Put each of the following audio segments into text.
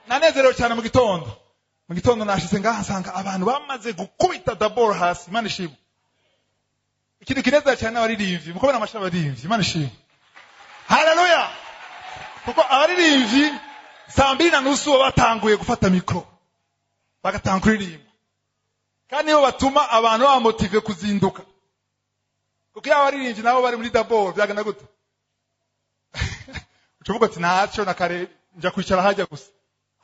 nanezerewe cyane mu gitondo nashitse ngaha nsanga abantu bamaze gukubita daboro hasi. Imana ishimwe. Ikintu kinezera cyane abaririmbyi mukobona amashaba abaririmbyi. Imana ishimwe. Haleluya. Kuko abaririmbyi 2:30 batanguye gufata mikro bagatanga kuririmba, kandi nibo batuma abantu bamotive kuzinduka. Kuko abaririmbyi nabo bari muri daboro byagana gute? Ucuvuga ati ntaco na kare nja kwicara hajya gusa,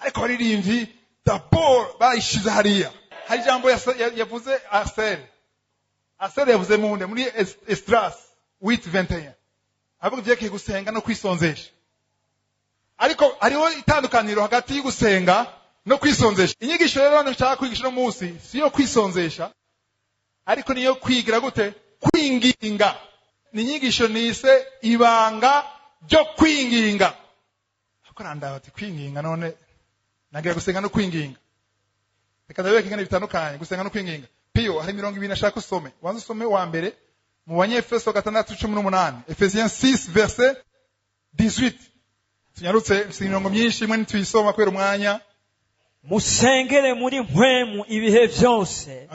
ariko abaririmbyi daboro bayishize hariya. Hari jambo yavuze Asere yavuze munde muri Estras 8:21 avuga igiye gusenga no kwisonzesha. Ariko hariho itandukaniro hagati y'igusenga no kwisonzesha. Inyigisho rero nshaka kwigisha no munsi siyo kwisonzesha, ariko niyo kwigira gute kwinginga. Ni inyigisho nise ibanga ryo kwinginga. Akoranda ati kwinginga none nagira gusenga no kwinginga. Reka ndabeke ngene bitandukanye gusenga no kwinginga. Pio hari 200 nashaka usome. Wanze usome wa mbere mu Banyefeso 6:18. Ephesiens 6 verset 18. Tunyarutse imirongo myinshi mwe nituyisoma kwera umwanya. Musengere muri mpwemu ibihe byose.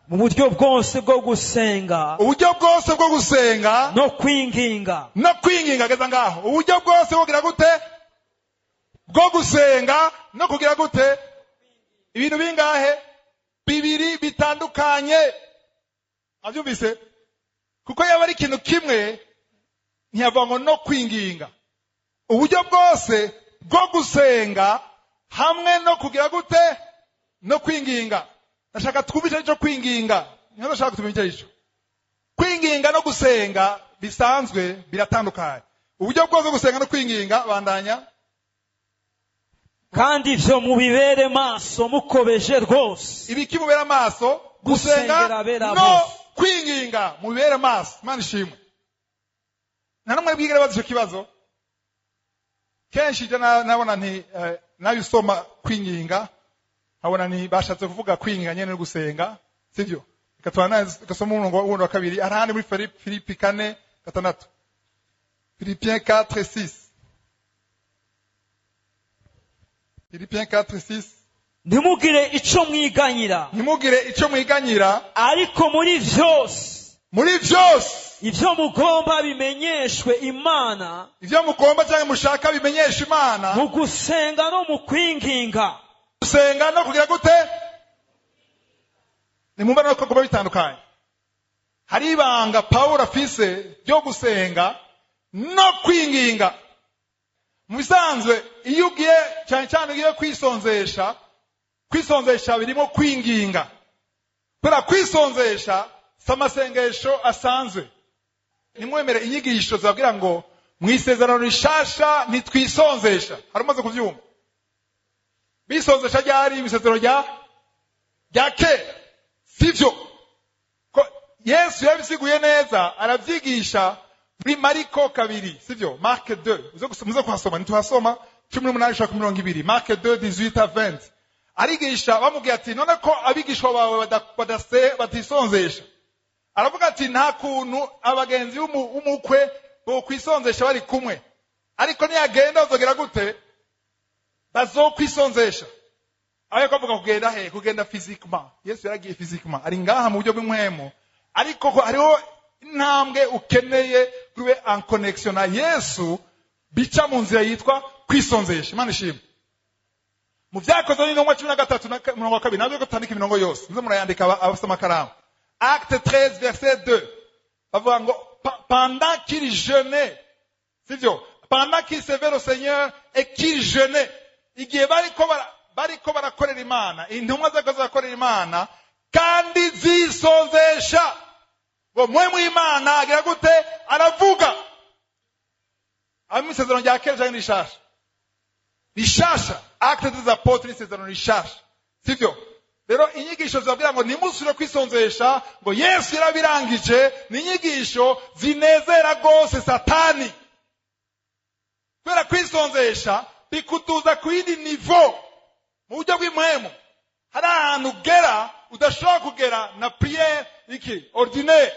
Mu buryo bwose bwo gusenga. Uburyo bwose bwo gusenga no kwinginga. No kwinginga geza ngaho. Uburyo bwose bugira gute? Bwo gusenga no kugira gute? Ibintu bingahe? Bibiri bitandukanye. Abyumvise? Kuko yaba ari ikintu kimwe ntiyavango no kwinginga. Uburyo bwose bwo gusenga hamwe no kugira gute? No kwinginga. Nashaka twumvishe cyo kwinginga. Niho nashaka tumenye icyo. Kwinginga no gusenga bisanzwe biratandukanye. Uburyo bwose gusenga no kwinginga bandanya. Kandi ivyo mubibere maso mukobeje rwose. Ibiki mubera maso gusenga no kwinginga mubibere maso. Imana ishimwe. Nanamwe bwigere bazi icyo kibazo. Kenshi je nabona nti nabisoma kwinginga abona ni bashatse kuvuga kwinginga nyene no gusenga, sivyo? Ikatwana ikasoma umurongo wa kabiri arahandi muri Filipi 4:6. Philippiens 4:6. Philippiens 4:6. Ntimugire ico mwiganyira. Ariko muri vyose ivyo mugomba bimenyeshwe Imana. Ivyo mugomba cyangwa mushaka bimenyesha Imana. Mu gusenga no mu kwinginga. Gusenga no kugira gute? Nimumva no kuba bitandukanye. Hari ibanga Paulo afise ryo gusenga no kwinginga. Mubisanzwe iyo ugiye cyane ugiye kwisonzesha birimo kwinginga. Kubera kwisonzesha samasengesho asanzwe. Nimwemere inyigisho zabwira ngo mwisezerano rishasha nitwisonzesha. Harumaze kuvyumva. Bisonzesha ryari ibisezerano rya kera. Sivyo. Yesu yabisiguye neza aravyigisha muri Mariko 2, sivyo? Mark 2. Muze kuhasoma nituhasoma 18:20. Mark 2:18-20. Arigisha bamubwiye ati none ko abigishwa bawe batisonzesha. Aravuga ati nta kuntu abagenzi umukwe bo kwisonzesha bari kumwe. Ariko niyagenda uzogera gute? Bazokwisonzesha. Ayo kavuga kugenda kugenda physiquement. Yesu yaragiye physiquement. Ari ngaha mu buryo bw'imwemo. Ariko hariho intambwe ukeneye kube en connection na Yesu bica mu nzira yitwa kwisonzesha. Imana ishimwe. Mu byakozwe n'intumwa 13:2 nabyo gutandika imirongo yose. Muze murayandika abasoma karamu. Acte 13 verset 2. Bavuga ngo pendant qu'il jeûnait. Sivyo? Pendant qu'il servait le Seigneur et qu'il jeûnait. Igihe bariko barakorera Imana, intumwa zakazakorera Imana kandi zisonzesha. Ngo mwe Imana agira gute? Aravuga. Amisezerano rya kera cyangwa rishasha? Rishasha. Acte des Apôtres n'isezerano rishasha. Sivyo? Rero inyigisho zabwira ngo nimusure kwisonzesha ngo Yesu yarabirangije, ni inyigisho zinezera gose Satani. Kubera kwisonzesha bikutuza ku yindi niveau mu buryo bw'imwemo. Hari ahantu ugera udashobora kugera na prière ordinaire.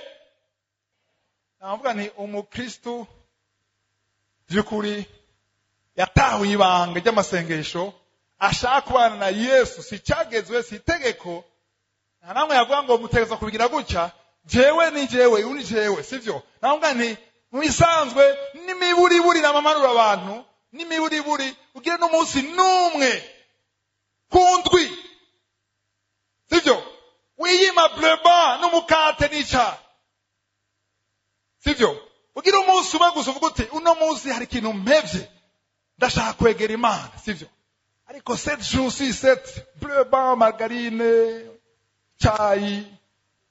Navuga ni umukristo by'ukuri yatahuye ibanga ry'amasengesho ashaka kubana na Yesu, si cyagezwe, si itegeko. Nta namwe yavuga ngo mutegeza kubigira gutya, jewe ni jewe, uni jewe, sivyo? Navuga nti mwisanzwe n'imiburiburi n'amamanura abantu, n'imiburiburi ugire n'umunsi numwe kundwi, sivyo? Wiyima bleba n'umukate n'icyayi, sivyo? Ugire umunsi umwe gusa uvuga uti uno munsi hari ikintu mpevye ndashaka kwegera Imana, sivyo? Ariko 7 jours sur 7 bleba, margarine, cyayi,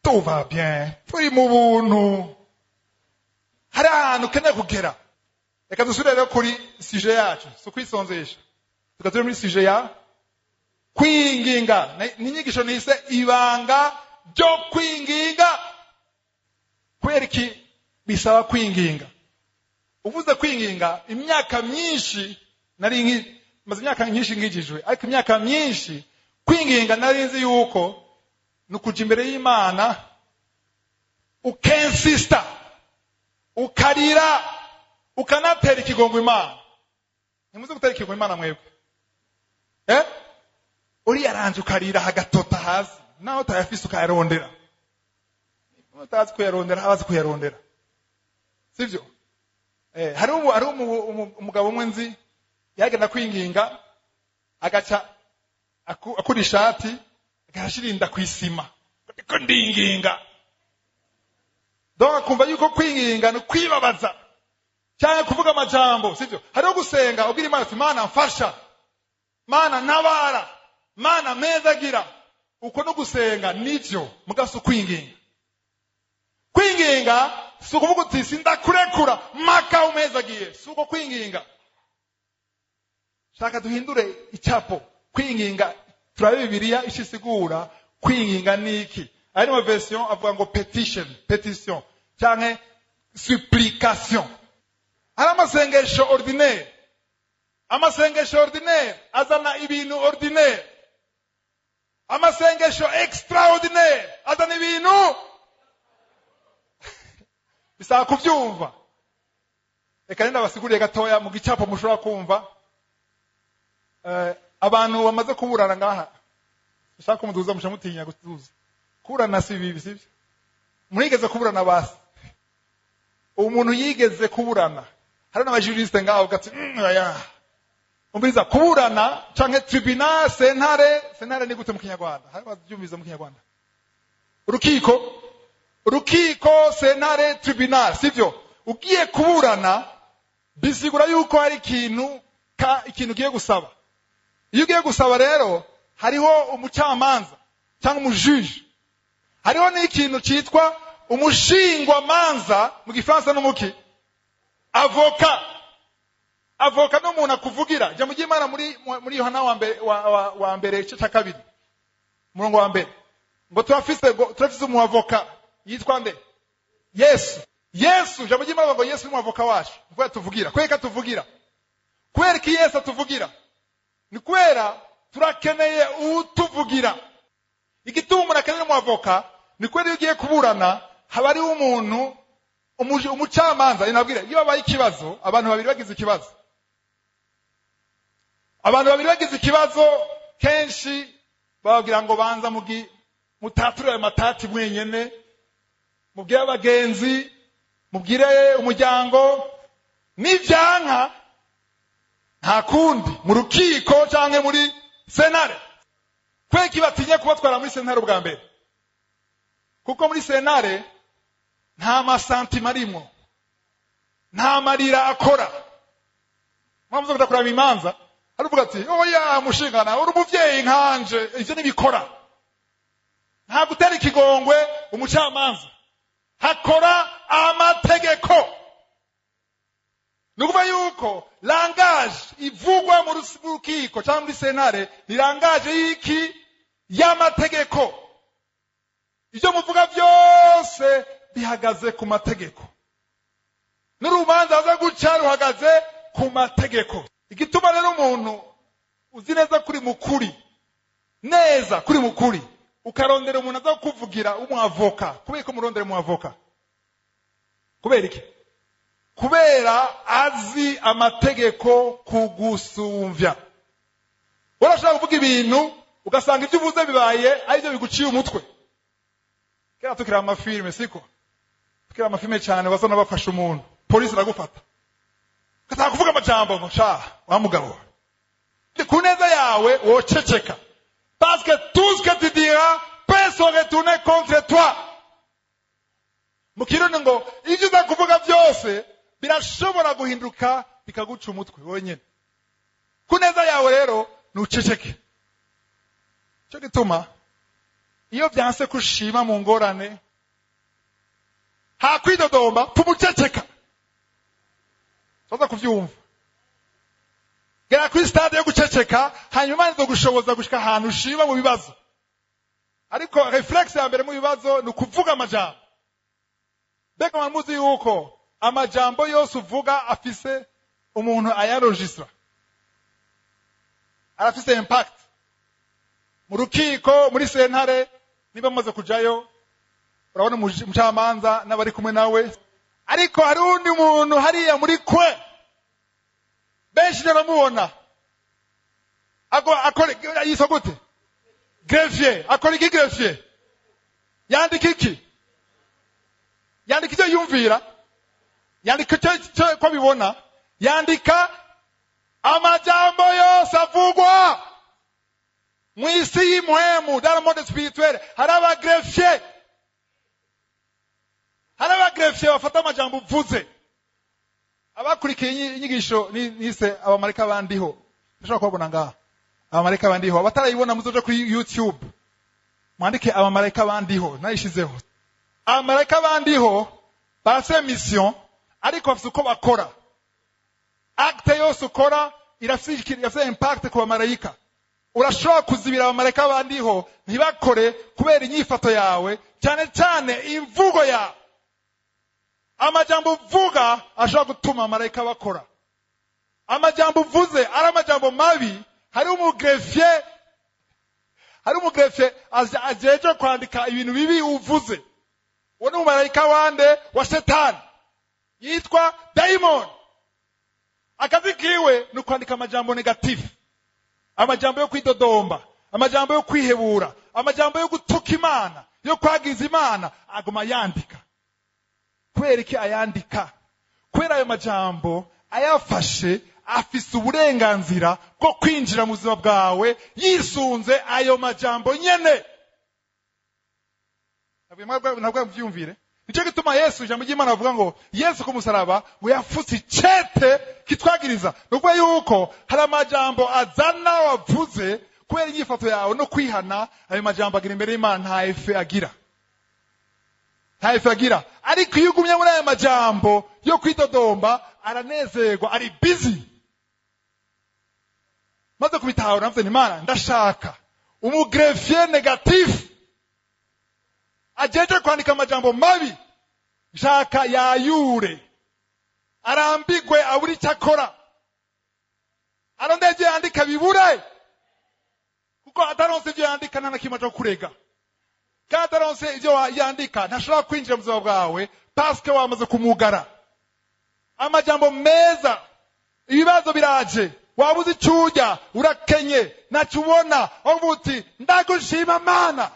tout va bien, turi mu buntu. Hari ahantu ukeneye kugera. Reka dusubire rero kuri sujet yacu, so kwisonzesha. Tukaturi muri sujet ya kwinginga. N'inyigisho nise ibanga ryo kwinginga. Kubera iki bisaba kwinginga? Uvuze kwinginga, imyaka myinshi maze imyaka myinshi ngijijwe, ariko imyaka myinshi kwinginga nari nzi yuko nukuja imbere y'Imana ukensista, ukarira, ukanatera ikigongo Imana. Nimuze gutera ikigongo Imana mwebwe? Uri yaranje ukarira hagatota hasi, naho utayafise ukayarondera. Utazi kuyarondera, abazi kuyarondera, sivyo? Hari umugabo umwe nzi yagenda kwinginga, agaca akura ishati, agashirinda kwisima, ko ndinginga. Donc akumva yuko kwinginga no kwibabaza cyane kuvuga amajambo, sivyo? Hariho gusenga ubwira Imana ati Mana mfasha, Mana ntabara, Mana mezagira. Uko no gusenga nivyo, mugaso kwinginga. Kwinginga suko kuvuga uti sindakurekura maka umezagiye, suko kwinginga. Shaka duhindure icapo. Kwinginga turabe Bibiliya ishisigura kwinginga niki. Ari mu version avuga ngo petition cyane supplication. Hari amasengesho ordinaire. Amasengesho ordinaire azana ibintu ordinaire. Amasengesho extraordinaire azana ibintu bisaba kuvyumva. Reka nenda basiguriye gatoya mu gicapo mushobora kumva. Abantu bamaze kuburana ngaha, ushaka kumuduza mushamutinya gutuza. Kurana si bibi, sivyo? Murigeze kuburana basi. Umuntu yigeze kuburana. Hari n'abajuriste ngaho gati ya. Umbiza kuburana canke tribunal, sentare ni gute mu Kinyarwanda? Hari bavyumviza mu Kinyarwanda. Urukiko, sentare, tribunal, sivyo? Ugiye kuburana bisigura yuko hari ikintu ugiye gusaba. Iyo ugiye gusaba rero hariho umucamanza cyangwa umujuje. Hariho n'ikintu cyitwa umushingwa manza mu Gifaransa n'umuki avoka. Avoka no umuntu akuvugira. Jya mu Imana muri Yohana wa mbere igice cya 2 umurongo wa mbere ngo turafise umu avoka yitwa nde? Yesu. Jya mu Imana ngo Yesu ni avoka wacu. Mvuga tuvugira. Kweka tuvugira. Kwera ki Yesu atuvugira? Ni kwera turakeneye utuvugira. Igituma umuntu akeneye mu avoka ni kwera iyo ugiye kuburana haba ari umuntu umucamanza. Inabwira iyo babaye ikibazo, abantu babiri bagize ikibazo. Abantu babiri bagize ikibazo kenshi bababwira ngo banza mutature amatati mwenyene, mubwire abagenzi, mubwire umuryango, n'ivyanka nta kundi mu rukiko canke muri senare. Kweki batinye kubatwara muri senare ubwa mbere, kuko muri senare nta masantima arimo, nta marira akora. Mwamuze kudakuraba imanza aravuga ati oya mushingana uri umuvyeyi nkanje, ivyo nibikora. Nta gutera ikigongwe umucamanza, hakora amategeko. Nukuva yuko langage ivugwa mu rukiko cyangwa muri senare ni langage y'iki? Y'amategeko. Ivyo muvuga byose bihagaze ku mategeko. N'urubanza aza guca ruhagaze ku mategeko. Igituma rero umuntu uzi neza kuri mukuri, neza kuri mukuri, ukarondera umuntu aza kuvugira umwavoka. Kubera ko murondera umwavoka? Kubera iki? Kubera azi amategeko kugusumvya. urashobora kuvuga ibintu ugasanga ibyo uvuze bibaye aribyo biguciye umutwe. Kera tukira amafilme siko tukira amafilme cyane bazana bafasha umuntu polisi iragufata kataka kuvuga amajambo ngo sha wa mugabo ku neza yawe woceceka parce que tout ce que tu diras peut se retourner contre toi. Mu kirundi ngo ibyo uzakuvuga byose birashobora guhinduka bikaguca umutwe wenyine. Ku neza yawe rero nuceceke. Cyo gituma iyo byanse kushima mu ngorane hakwidodomba tumuceceka. Soza kuvyumva. Gera kuri stade yo guceceka hanyuma nizo gushoboza gushika ahantu ushima mu bibazo. Ariko reflex ya mbere mu bibazo ni kuvuga amajambo. Beka mamuzi yuko amajambo yose uvuga afise umuntu ayaregistra. Arafise impact. Mu rukiko muri sentare niba mumaze kujayo urabona umucamanza n'abari kumwe nawe, ariko hari undi muntu hariya muri kwe benshi naramubona akora yisa gute greffier. Akora iki greffier? Yandika iki? Yandika icyo yumvira, yandika icyo ko bibona, yandika amajambo yose avugwa mwisi y'imwemu dans le monde spirituel. Hari abagreffier bafata amajambo uvuze. Abakurikiye inyigisho nise abamarika bandiho ndashaka kubona ngaha abamarika bandiho, abatarayibona muzoje kuri YouTube mwandike abamarika bandiho nayishizeho. Abamarika bandiho bafite mission ariko bafite uko bakora. Acte yose ukora irafite impact ku bamarayika. Urashobora kuzibira abamarayika bandiho ntibakore kubera inyifato yawe, cyane cyane imvugo yawe. Amajambo uvuga ashobora gutuma abamarayika bakora. Amajambo uvuze ari amajambo mabi, hari umugreffier ajeje kwandika ibintu bibi uvuze. Uwo ni umumarayika wande wa Shetani yitwa Daimon. Akazi kiwe ni kwandika amajambo negative, amajambo yo kwidodomba, amajambo yo kwihebura, amajambo yo gutuka Imana, yo kwagiza Imana. Aguma yandika. Kubera iki ayandika? Kubera ayo majambo ayafashe afise uburenganzira bwo kwinjira mu buzima bwawe yisunze ayo majambo nyene. Nabwo mvyumvire. Nicyo gituma Yesu ijambo ry'Imana avuga ngo Yesu ku musaraba ngo yafutse icete kitwagiriza. Nubwo yuko hari amajambo azana wavuze kubera inyifato yawe no kwihana, ayo majambo agira imbere y'Imana nta efe agira. Ariko iyo ugumye muri ayo majambo yo kwidodomba aranezerwa, ari busy. Maze kubitahura navuze Imana ndashaka umugreffier negatif ajeje kwandika amajambo mabi, nshaka yayure arambigwe aburi cyakora arondeje yandika bibure, kuko ataronse ibyo yandika nta nakimwe cyo kurega. Kataronse ibyo yandika ntashobora kwinjira mu buzima bwawe parce que wamaze kumugara. Amajambo meza, ibibazo biraje, wabuze icyujya, urakenye, nacubona, uvuti ndagushima Mana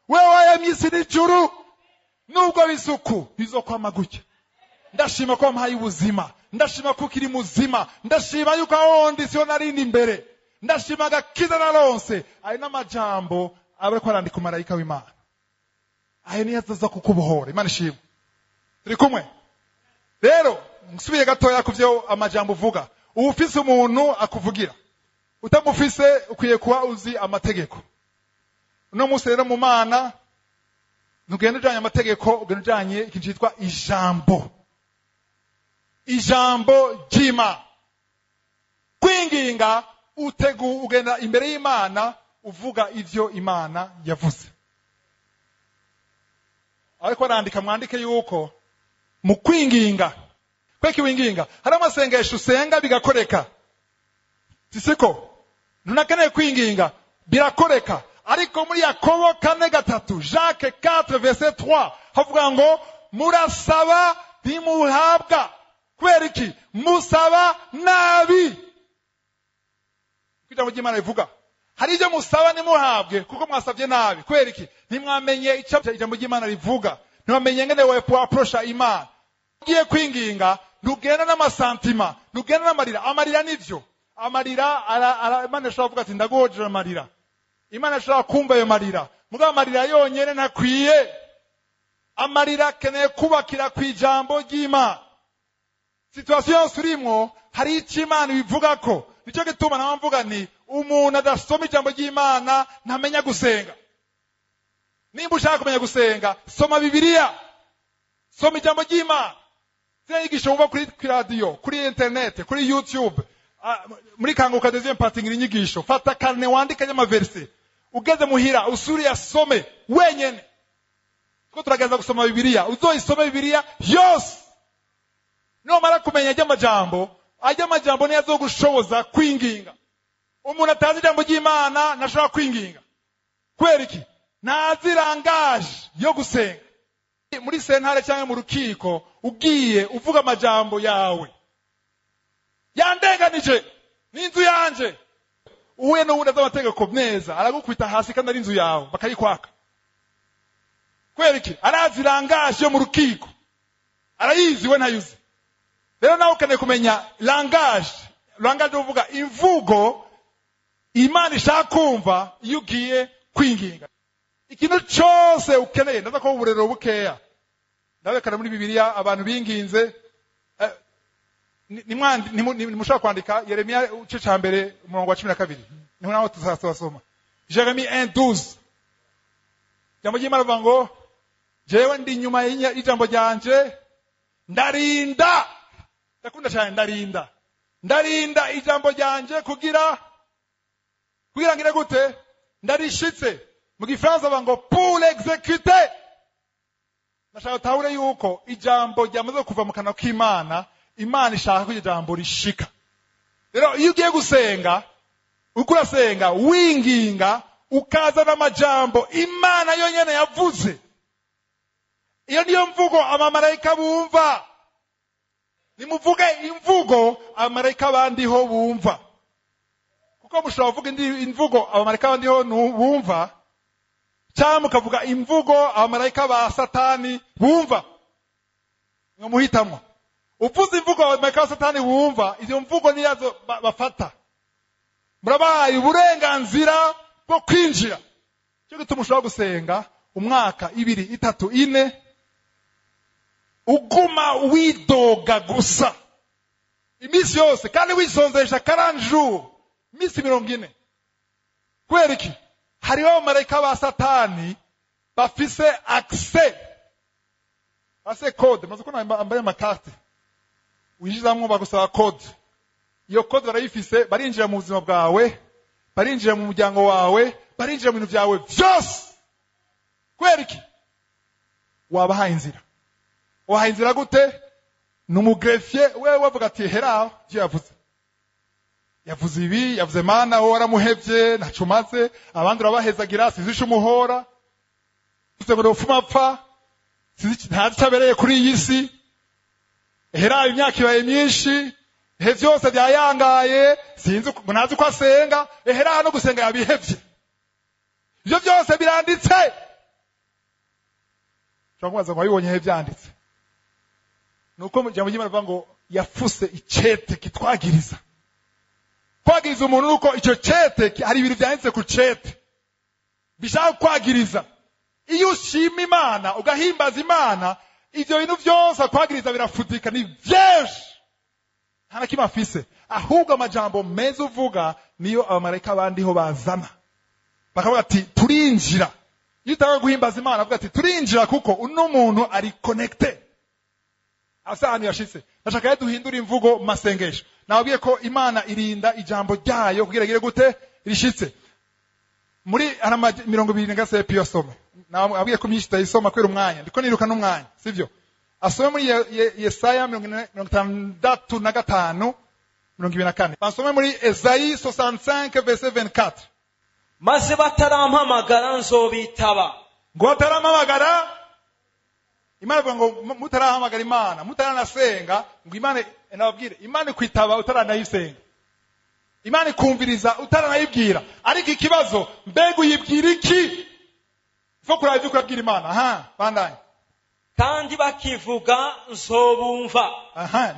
wewe wayemye isi n'ijuru, nubwo bisuku bizokwama gutya. Ndashima ko wampaye ubuzima, ndashima ko ukiri muzima, ndashima yuko ahondi siyo narindi imbere, ndashima agakiza naronse. Ayo n'amajambo abe ko arandika umarayika w'Imana. Ayo niyo azaza kukubohora. Imana ishimwe. Turi kumwe? Rero nsubiye gatoya kuvyo amajambo uvuga. Ufise umuntu akuvugira, utamufise ukwiye kuba uzi amategeko. Uno munsi rero mu Mana ntugende ujanye amategeko, ugende ujanye ikintu cyitwa ijambo. Ijambo ry'Imana. Kwinginga ugenda imbere y'Imana uvuga ivyo Imana yavuze. Ariko arandika mwandike yuko mu kwinginga, kweki winginga, hari amasengesho usenga bigakoreka. Sisiko ntunakeneye kwinginga birakoreka. Ariko muri Yakobo 4:3, Jacques 4:3 havuga ngo murasaba ntimuhabwa. Kubera iki? Musaba nabi. ijambo ry'Imana rivuga. Hari ibyo musaba nimuhabwe kuko mwasabye nabi. Kubera iki? Ntimwamenye icyo ijambo ry'Imana rivuga. Ntimwamenye ngene wepo approach Imana. Ugiye kwinginga ntugenda n'amasantima, ntugenda n'amarira. Amarira nivyo. Amarira Imana ishobora kuvuga ati ndaguhojeje amarira. Imana ishobora kumva ayo marira. Mugabo amarira yonyene ntakwiye. Amarira keneye kubakira kw'ijambo ry'Imana. Situation surimwo hari icyo Imana bivuga ko. Nicyo gituma namvuga ni umuntu adasoma ijambo ry'Imana ntamenya gusenga. Nimba ushaka kumenya gusenga, soma Bibiliya. Soma ijambo ry'Imana. Zirigisho uva kuri radio, kuri internet, kuri YouTube. Muri Kanguka deuxième partie inyigisho. Fata karne wandika y'amaverse. Ugeze muhira usuri yasome wenyene. Ko turageza gusoma Bibiliya, uzoyisome Bibiliya yose. No mara kumenya ajya amajambo niyo azogushoboza kwinginga. Umuntu atazi ijambo ry'Imana ntashobora kwinginga. Kwera iki? Ntazi langage yo gusenga. Muri sentare cyangwa mu rukiko ugiye uvuga amajambo yawe. Yandenganije n'inzu yanje. Uhuye n'uwundi az'amategeko neza aragukubita hasi kandi ari inzu yawe bakayikwaka. Kwera iki? Arazi langage yo mu rukiko. Arayizi we ntayuzi. Rero nawe ukeneye kumenya langage uvuga imvugo Imana ishaka kumva iyo ugiye kwinginga. Ikintu cyose ukeneye ndaza ko uburero bukeya. Ndabekana muri Bibiliya abantu binginze nimushaka kwandika Yeremiya uce ca mbere umurongo wa 12. Niho naho tuzasoma. Jeremiya 1:12. Jambo ry'Imana rivuga ngo jewe ndi nyuma y'ijambo ryanje ndarinda. Ndakunda cyane ndarinda ijambo ryanje kugira ngire gute? Ndarishitse. Mu Gifaransa bavuga ngo pour l'exécuter. Nashaka tahure yuko ijambo ryamaze kuva mu kanwa k'Imana, Imana ishaka ko ijambo rishika. Rero iyo ugiye gusenga, ukurasenga winginga ukaza n'amajambo Imana yonyene yavuze. Iyo niyo mvugo abamarayika bumva. Nimuvuge imvugo abamarayika bandiho bumva. Kuko mushobora kuvuga imvugo abamarayika bandiho bumva, cyangwa mukavuga imvugo abamarayika ba Satani bumva. Ngo muhitamwo. Uvuze imvugo abamarayika ba Satani bumva, izo mvugo niyazo bafata. Murabaye uburenganzira bwo kwinjira. Cyo gituma ushobora gusenga umwaka 2, 3, 4 uguma widoga gusa imisi yose kandi wisonzesha 40 jours imisi 40. Kwera iki? Hariho abamarayika ba Satani bafise accès code. Maze ko nambaye amakarte winjizamwo bagusaba code. Iyo code barayifise, barinjira mu buzima bwawe, barinjira mu muryango wawe, barinjira mu bintu byawe byose. Kwera iki? Wabahaye inzira. Wahaye inzira gute? N'umugrefier wewe wavuga ati heraho je yavuze ibi, yavuze Mana wowe waramuhevye ntacumaze, abandi rabahezagira sizisha umuhora. Uze ngo ufumapfa ntazi cyabereye kuri iyi si. Heraho imyaka ibaye myinshi, he byose byayangaye, sinzi ntazi ko asenga, heraho no gusenga yabihevye. Ibyo byose biranditse. Cyangwa ngo wabibonye he byanditse. Nuko mu jambo ry'Imana ngo yafuse icete kitwagiriza. Kwagiriza umuntu nuko icyo cete hari ibintu byanditse ku cete bishaka kwagiriza. Iyo ushima Imana ugahimbaza Imana, ivyo bintu byose kwagiriza birafutika ni byinshi. Nta nakimwe afise, ahubwo amajambo meza uvuga niyo abamarayika bandiho bazana. Bakavuga ati turinjira. Iyo utanga guhimbaza Imana avuga ati turinjira kuko uno muntu ari connected. Asani yashitse. Nashaka duhindura imvugo masengesho. Nabwiye ko Imana irinda ijambo ryayo kugira gire gute rishitse. Muri 20 pio some. Nabwiye ko myinshi tayisoma kwera umwanya. Ndiko niruka n'umwanya, sivyo? Asome muri Yesaya 65:25. 24. Basome muri Esayi 65 verset 24. Maze batarampamagara nzobitaba. Ngo batarampamagara Imana ivuga ngo mutarahamagara Imana, mutaranasenga, ngo Imana nababwire, Imana kwitaba utaranayisenga. imana ikumviriza utaranayibwira. Ariko ikibazo, mbega uyibwira iki? Fo kuraba ibyo ukabwira imana. Bandanye. kandi bakivuga nzobumva.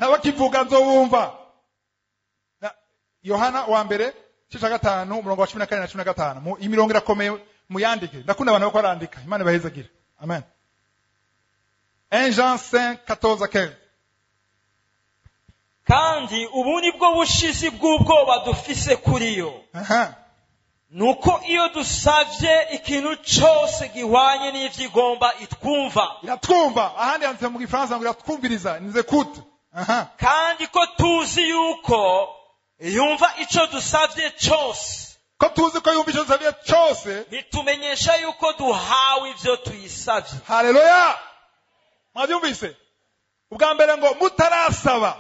N'abakivuga nzobumva. Yohana wa mbere 5:14-15. Imirongo irakomeye muyandike. Ndakunda abantu bako barandika. Imana ibahezagira. Amen. 1 Jean 5:14-15. kandi ubu ni bwo bushizi bw'ubwoba dufise kuri yo. Nuko iyo dusavye ikintu cyose gihwanye n'ivyigomba itwumva. Iratwumva. Ahandi yanditse mu Gifaransa ngo iratwumviriza. Nize kute. kandi ko tuzi yuko yumva ico dusavye cyose. Ko tuzi ko yumva ico dusavye cyose. Bitumenyesha yuko duhawe ivyo tuyisavye. Haleluya. Mwabyumvise? Ubwa mbere ngo mutarasaba,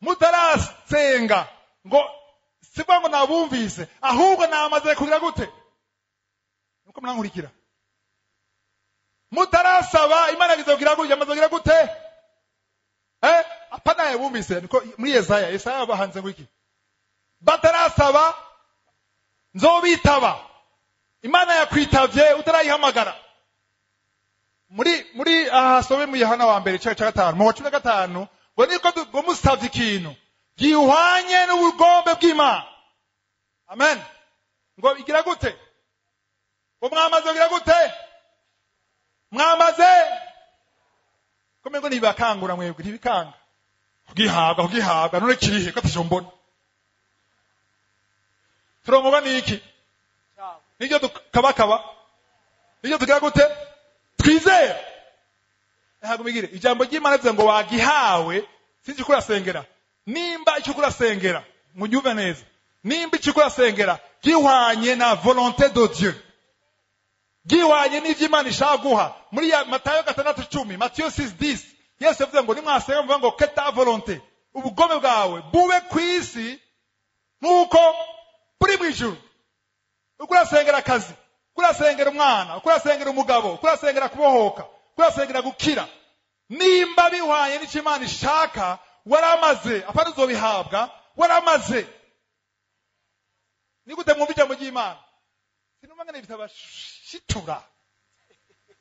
mutarasenga, ngo sibwo ngo nabumvise, ahubwo namaze kugira gute? Nuko mwankurikira. Mutarasaba Imana izogira gute? Yamaze kugira gute? Apana yabumvise. Niko muri Yesaya bahanze ngo iki? Batarasaba nzobitaba. Imana yakwitavye utarayihamagara. Muri sobe mu Yohana wa mbere 5:5 mu 15 ngo niko ngo musavye ikintu gihwanye n'ubugombe bw'Imana. Amen. Ngo igira gute? Ngo mwamaze kugira gute? Mwamaze komengo nibakangura mwebwe ntibikanga. Kugihabwa none kirihe ko atashombona. Turongoba niki? Nijyo tukabakaba. Nijyo tugira gute? Twizere. Hagumigire ijambo ry'Imana rivuga ngo wagihawe sinzi ko urasengera. Nimba icyo kurasengera munyuve neza. Nimba icyo kurasengera gihwanye na volonté de Dieu. Gihwanye n'ivy'Imana ishaka guha. Muri Matayo 6:10, Matthieu 6:10, Yesu yavuze ngo nimwasenga muvuga ngo que ta volonté. Ubugome bwawe bube kwisi nkuko buri mwijuru. Ukurasengera akazi, kurasengera umwana, kurasengera umugabo, kurasengera kubohoka, kurasengera gukira. Nimba bihwanye n'icyo Imana ishaka, waramaze, apana uzobihabwa, waramaze. Nigute mwumva ijambo ry'Imana? Sinumva ngene bitabashitura.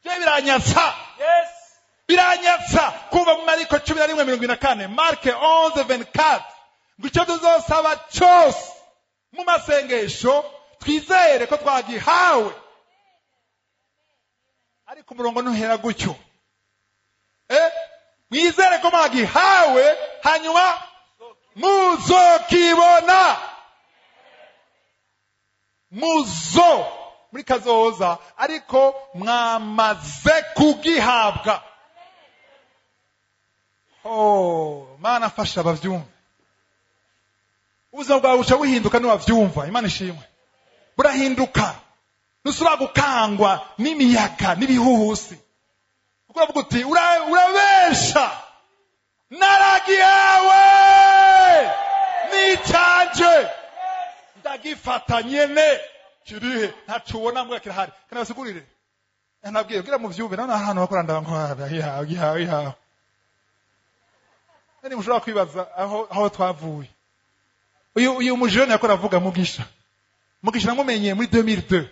Je biranyatsa. Yes. Biranyatsa. Kuva mu Mariko 11:24, Mark 11:24. Ngo icyo tuzosaba cyose mu masengesho twizere ko twagihawe. Ariko umurongo ntuhera gutyo. Mwizere ko mwagihawe hanyuma muzokibona. Muzo muri kazoza ariko mwamaze kugihabwa. Mana fasha abavyumva. Ubuzima bwawe buca buhinduka n'abavyumva. Imana ishimwe. Burahinduka. Nusura gukangwa n'imiyaga n'ibihuhusi. Ukuravuga uti urabesha. Naragihawe. Nicanje. Ndagifata nyene. Kirihe ntacubona mbwa kirahari. Kana basigurire. Nabwiye kugira mu vyumve none ahantu bakora ndabangwa yahawe. Nani mushobora kwibaza aho twavuye. Uyu mujene yakora avuga Mugisha namumenye muri 2002.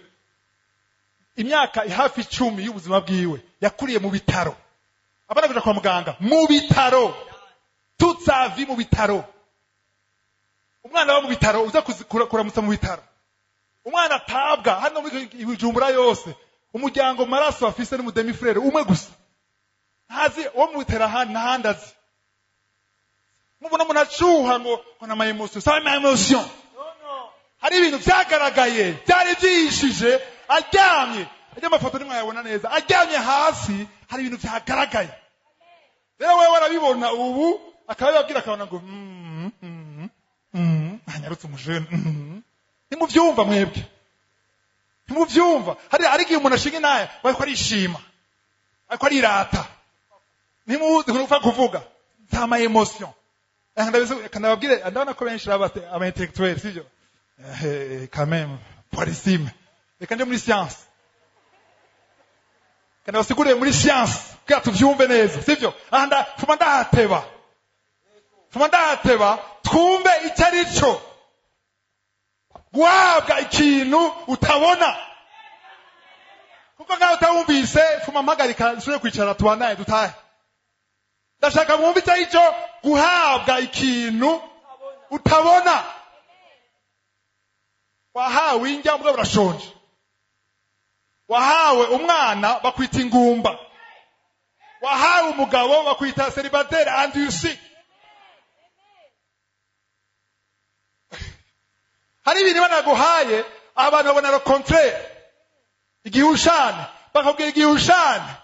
Imyaka hafi 10 y'ubuzima bwiwe yakuriye mu bitaro. Abana kuja kwa muganga mu bitaro. Tutsavi mu bitaro. Umwana wa mu bitaro uza kuramutsa mu bitaro. Umwana atabwa hano muri Bujumbura yose. Umuryango maraso afise ni mu demi frere umwe gusa. Hazi wo mu bitaro handazi. Mubona munacuha ngo ona ma emotion. Sa ma emotion. Hari ibintu byagaragaye byari byishije aryamye. Ajya amafoto nimwe yabona neza. Aryamye hasi hari ibintu byagaragaye. Rero wewe warabibona ubu akababwira akabona ngo anyarutse umujene. Nimuvyumva mwebwe. Nimuvyumva. Hari igihe umuntu ashinga naye bariko arishima. Ariko arirata. Nimuzi kurufa kuvuga. Nta ma emotion. Kanababwire andabona ko benshi aba intellectuel sivyo? Quand même, poirissime. Reka nje muri science. Kana basiguriye muri science, kugira tuvyumve neza, sivyo? Ahanda fuma ndahateba. Twumve icyo ari cyo. guhabwa ikintu utabona. Kuko ngaho utawumvise fuma mpagarika nsubire kwicara tubanaye dutahe. Ndashaka mwumvise icyo guhabwa ikintu utabona. Wahawe indya mbwa burashonje. Wahawe umwana bakwita ingumba. Wahawe umugabo bakwita célibataire endurci. Hari ibintu banaguhaye abantu babona le contraire. Igihushane bakabwira igihushane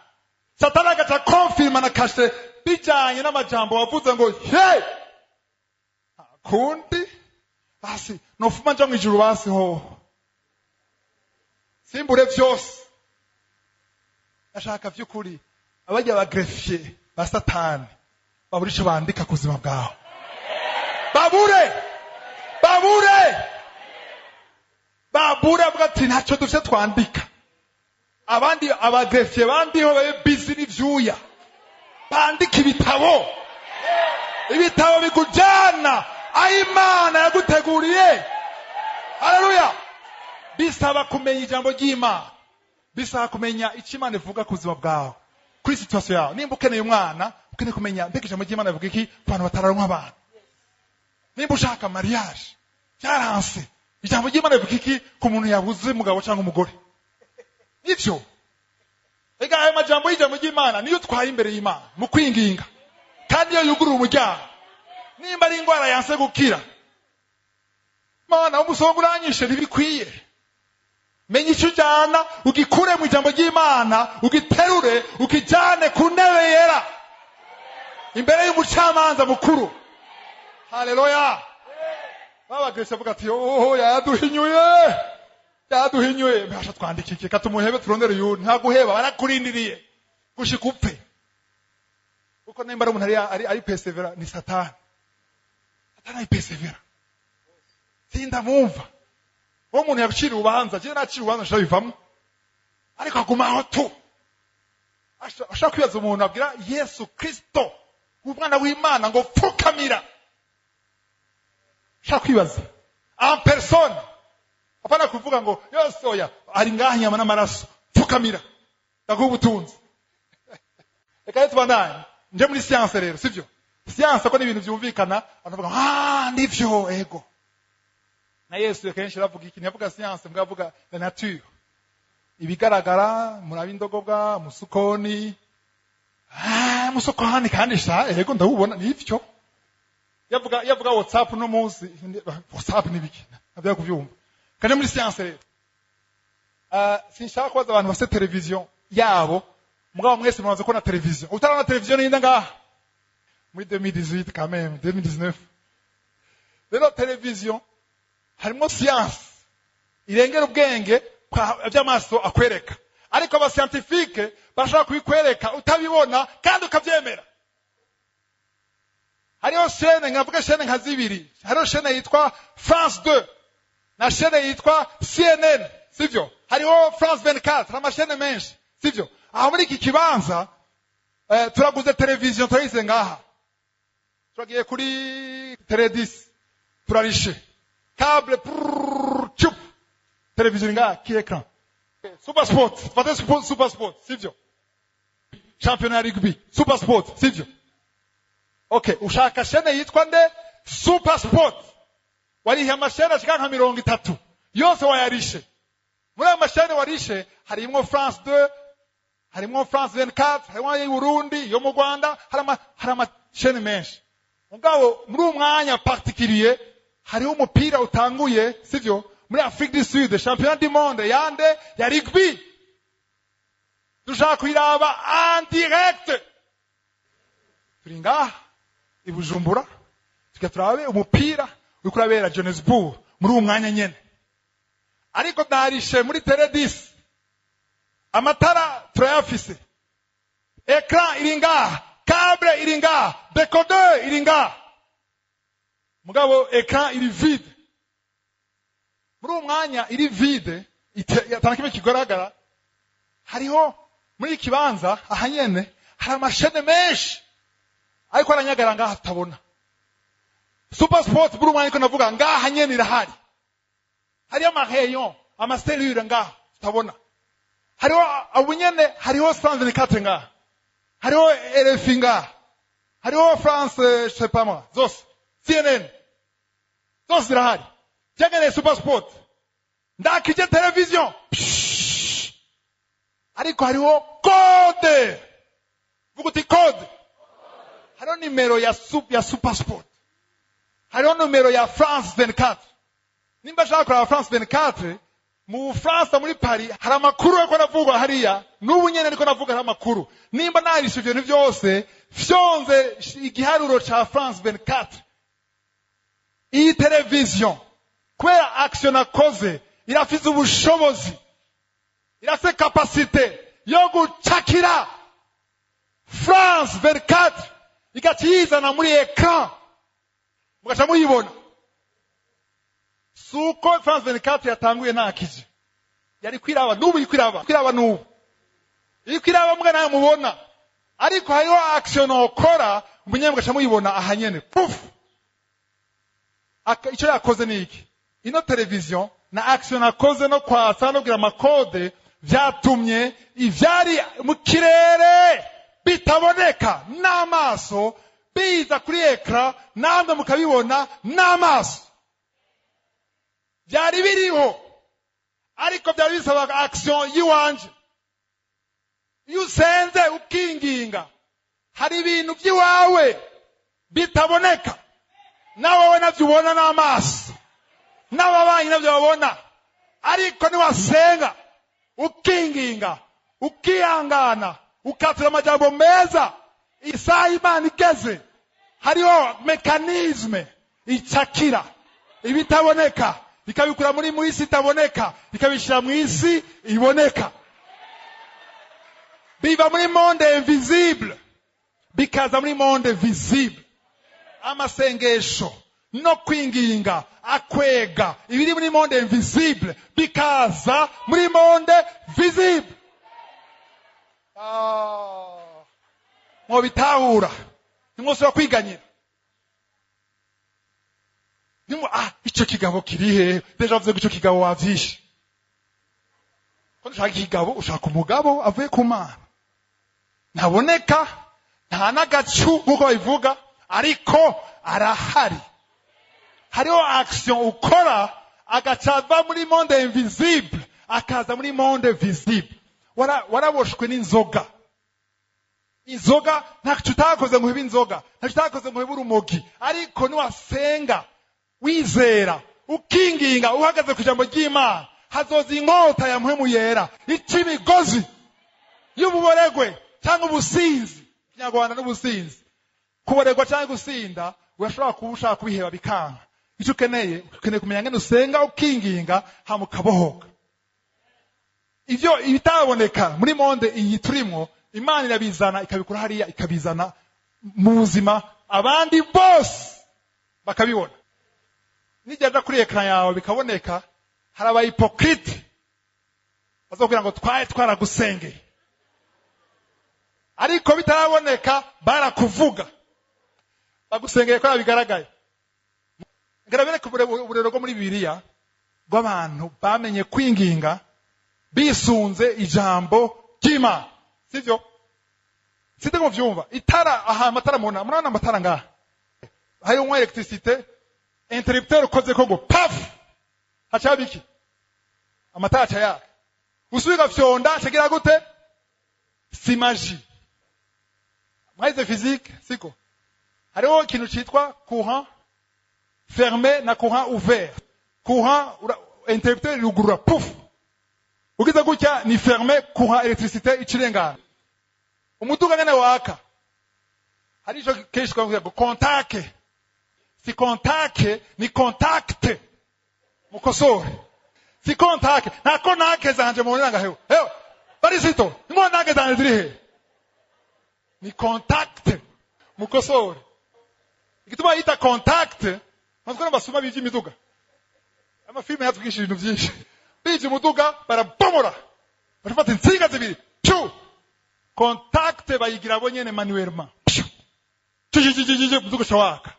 Satani agaca confirma na kashe bijanye n'amajambo wavuze ngo hey kundi basi nofuma nja mwijuru basi ho simbure vyose. Ashaka vyukuri abajya ba greffier ba Satani babura ico bandika kuzima bwawe. Babure bwati ntacyo dufite twandika. Abandi abagreffier bandiho babe busy n'ivyuya bandika ibitabo bikujana Imana yaguteguriye. Haleluya. Bisaba kumenya ijambo ry'Imana, bisaba kumenya icyo Imana ivuga ku buzima bwawe kuri situation yawe. Nimba ukeneye umwana ukeneye kumenya mbega ijambo ry'Imana rivuga iki ku bantu batararonka abana. Nimba ushaka mariage cyaranse ijambo ry'Imana rivuga iki ku muntu yabuze umugabo cyangwa umugore. Ivyo ega ayo majambo y'ijambo ry'Imana niyo twaye imbere y'Imana mu kwinginga, kandi iyo yugurura umuryango. Nimba ari ingwara yanse gukira, Mana umusongo uranyishe ntibikwiye, menya icyo ujyana ugikure mu ijambo ry'Imana, ugiterure ukijyane ku ntebe yera imbere y'umucamanza mukuru. Haleluya. Baba Grace avuga ati yaduhinyuye basha twandika iki katumuhebe turondere yuni ntaguheba barakurindiriye gushika upfe. Uko nimba ari umuntu ari persevera ni Satani. Satani ari persevera. Sinda mumva. Uwo muntu yabicira ubanza, je nacira ubanza shabivamo. Ariko agumaho tu. Ashaka kwibaza umuntu abwira Yesu Kristo umwana w'Imana ngo pfukamira. Ashaka kwibaza en personne. Apana kuvuga ngo yosoya ari ngaha nyama n'amaraso pfukamira ndaguha ubutunzi. Reka tubandanye nje muri science rero sivyo. Science ko ni ibintu byumvikana anavuga ndivyo ego. Na Yesu kenshi aravuga iki? Ntiyavuga science mwavuga la nature. Ibigaragara murabindogobwa musukoni. Musukoni kandi sha ego ndabubona nivyo. Yavuga WhatsApp no munsi WhatsApp nibiki nabya kuvyumva. Kandi muri science rero sinshaka kwaza abantu base television yabo mugabo mwese mumaze kubona television. Utarana television yinda ngaha muri 2018 quand même 2019. Rero television harimo science irengera ubwenge by'amaso akwereka, ariko aba scientifique bashaka kubikwereka utabibona kandi ukabyemera. Hariho chaîne ngavuga chaîne nka zibiri. Hariho chaîne yitwa France 2 na chaîne yitwa CNN sivyo. Hariho France 24 na mashene menshi sivyo. Aho muri iki kibanza turaguze television turayize ngaha. Turagiye kuri Tele10 turarishe câble chup television ngaha ki écran. Super Sport, fate Super Sport sivyo. Championnat rugby Super Sport sivyo. Okay, ushaka chaîne yitwa nde? Super Sport. Warihe amashene ashika nka 30 yose wayarishe. Muri amashene warishe harimo France 2, harimo France 24, harimo ya Burundi, yo mu Rwanda, hari amashene menshi. Mugabo muri umwanya particulier hariho umupira utanguye sivyo muri Afrique du Sud, championnat du monde yande ya rugby. Dushaka kwiraba en direct. Turinga ibujumbura tugaturabe umupira ukurabera Johannesburg muri umwanya nyene. Ariko darishe muri Tele10 amatara turayafise, écran iringa, câble iringa, décodeur iringa, mugabo écran iri vide. Muri umwanya iri vide yatanakime kigaragara. Hariho muri kibanza ahanyene hari amashene menshi ariko aranyagara ngaha tutabona. Super Sport muri umwanya ko navuga ngaha nyene irahari hariho amareyon amaselule ngaha tutabona, hariho abunyene, hariho 124 ngaha, hariho RFI ngaha, hariho France je sais pas moi zose, CNN zose zirahari, cyangwa Super Sport, ndakije television, ariko hariho code, vuga uti code, hariho nimero ya Super Sport, hariho numero ya France 24. Nimba shaka kuraba France 24 mu France muri Paris, hari amakuru yako navugwa hariya, n'ubu nyene niko navuga hari amakuru. Nimba narishe ibintu byose fyonze igiharuro cha France 24, iyi television kubera action nakoze irafise ubushobozi, irafise capacité yo gucakira France 24 igaciyizana muri écran mugaca muyibona. Suko France 24 yatanguye ntakije, yari kwiraba n'ubu kwiraba n'ubu ikwiraba mbwa nawe mubona, ariko hariho action okora umunyembwa gaca muyibona ahanyene puf. Icyo yakoze ni iki? Ino television na action akoze no kwasa no kugira amakode vyatumye ivyari mu kirere bitaboneka n'amaso biza kuri ekra, namwe mukabibona n'amaso. Byari biriho, ariko byari bisaba action yiwanje. Iyo usenze ukinginga, hari ibintu by'iwawe bitaboneka, nawe navyo ubona n'amaso, n'ababanyi navyo babona, ariko niwasenga ukinginga ukihangana ukatura amajambo meza, isaha Imana igeze hariho mekanisme icakira ibitaboneka ikabikura muri muisi itaboneka ikabishira mu isi iboneka, biva muri monde invisible bikaza muri monde visible. Amasengesho no kwinginga akwega ibiri muri monde invisible bikaza muri monde visible. Mo bitahura nimwosora kwiganyira nimwe ico kigabo kirihe, deja vuze ko ico kigabo wavyishe. Ko ushaka kigabo ushaka umugabo avuye ku Mana, ntaboneka nta nagacu uko bivuga, ariko arahari. Hariho action ukora agacava muri monde invisible akaza muri monde visible. Waraboshwe n'inzoga. Inzoga ntacyo utakoze ngo ibe inzoga, ntacyo utakoze ngo ibe urumogi, ariko niwasenga wizera ukinginga uhagaze ku ijambo ry'Imana, hazoza inkota ya mpwemu yera ica imigozi y'ububoregwe cyangwa ubusinzi. Kinyarwanda n'ubusinzi, kuboregwa cyangwa gusinda urashobora kuba ushaka kubiheba bikanga. Icyo ukeneye kumenya ngene usenga ukinginga hama ukabohoka. Ivyo ibitaboneka muri monde iyi turimo, Imana irabizana ikabikura hariya ikabizana mu buzima, abandi bose bakabibona. Nijyaja kuri ekran yawe bikaboneka, hari aba hypocrite bazokubwira ngo twaragusengeye, ariko bitaraboneka barakuvuga bagusengeye ko bigaragaye. Ngarabere uburero bwo muri Bibiliya bw'abantu bamenye kwinginga bisunze ijambo ry'Imana, sivyo? Site ngo vyumva itara amatara murana amatara ngaha, hari umwe electricité interrupteur ukoze ko ngo paf hacabiki amatara cyaya usubiga fyonda cyagira gute, si magie. Mwize physique siko, hariho ikintu cyitwa courant fermé na courant ouvert. Courant interrupteur rugurura puf, ugize gutya ni fermé, courant électricité icirengana. Umuduga ngene waka, hari ico keshi kwa ngo contact, si contact ni contact mukosore, si contact na konake zanje mubonanga hewe barisito ngo nake zanje ziri he, ni contact mukosore. Igituma yita contact mazikora basuma bivye imiduga, amafilme yatwigishije ibintu byinshi. Bivye umuduga barabomora bafata insinga zibiri cyo contact bayigira bonyene manuellement umuduga shawaka,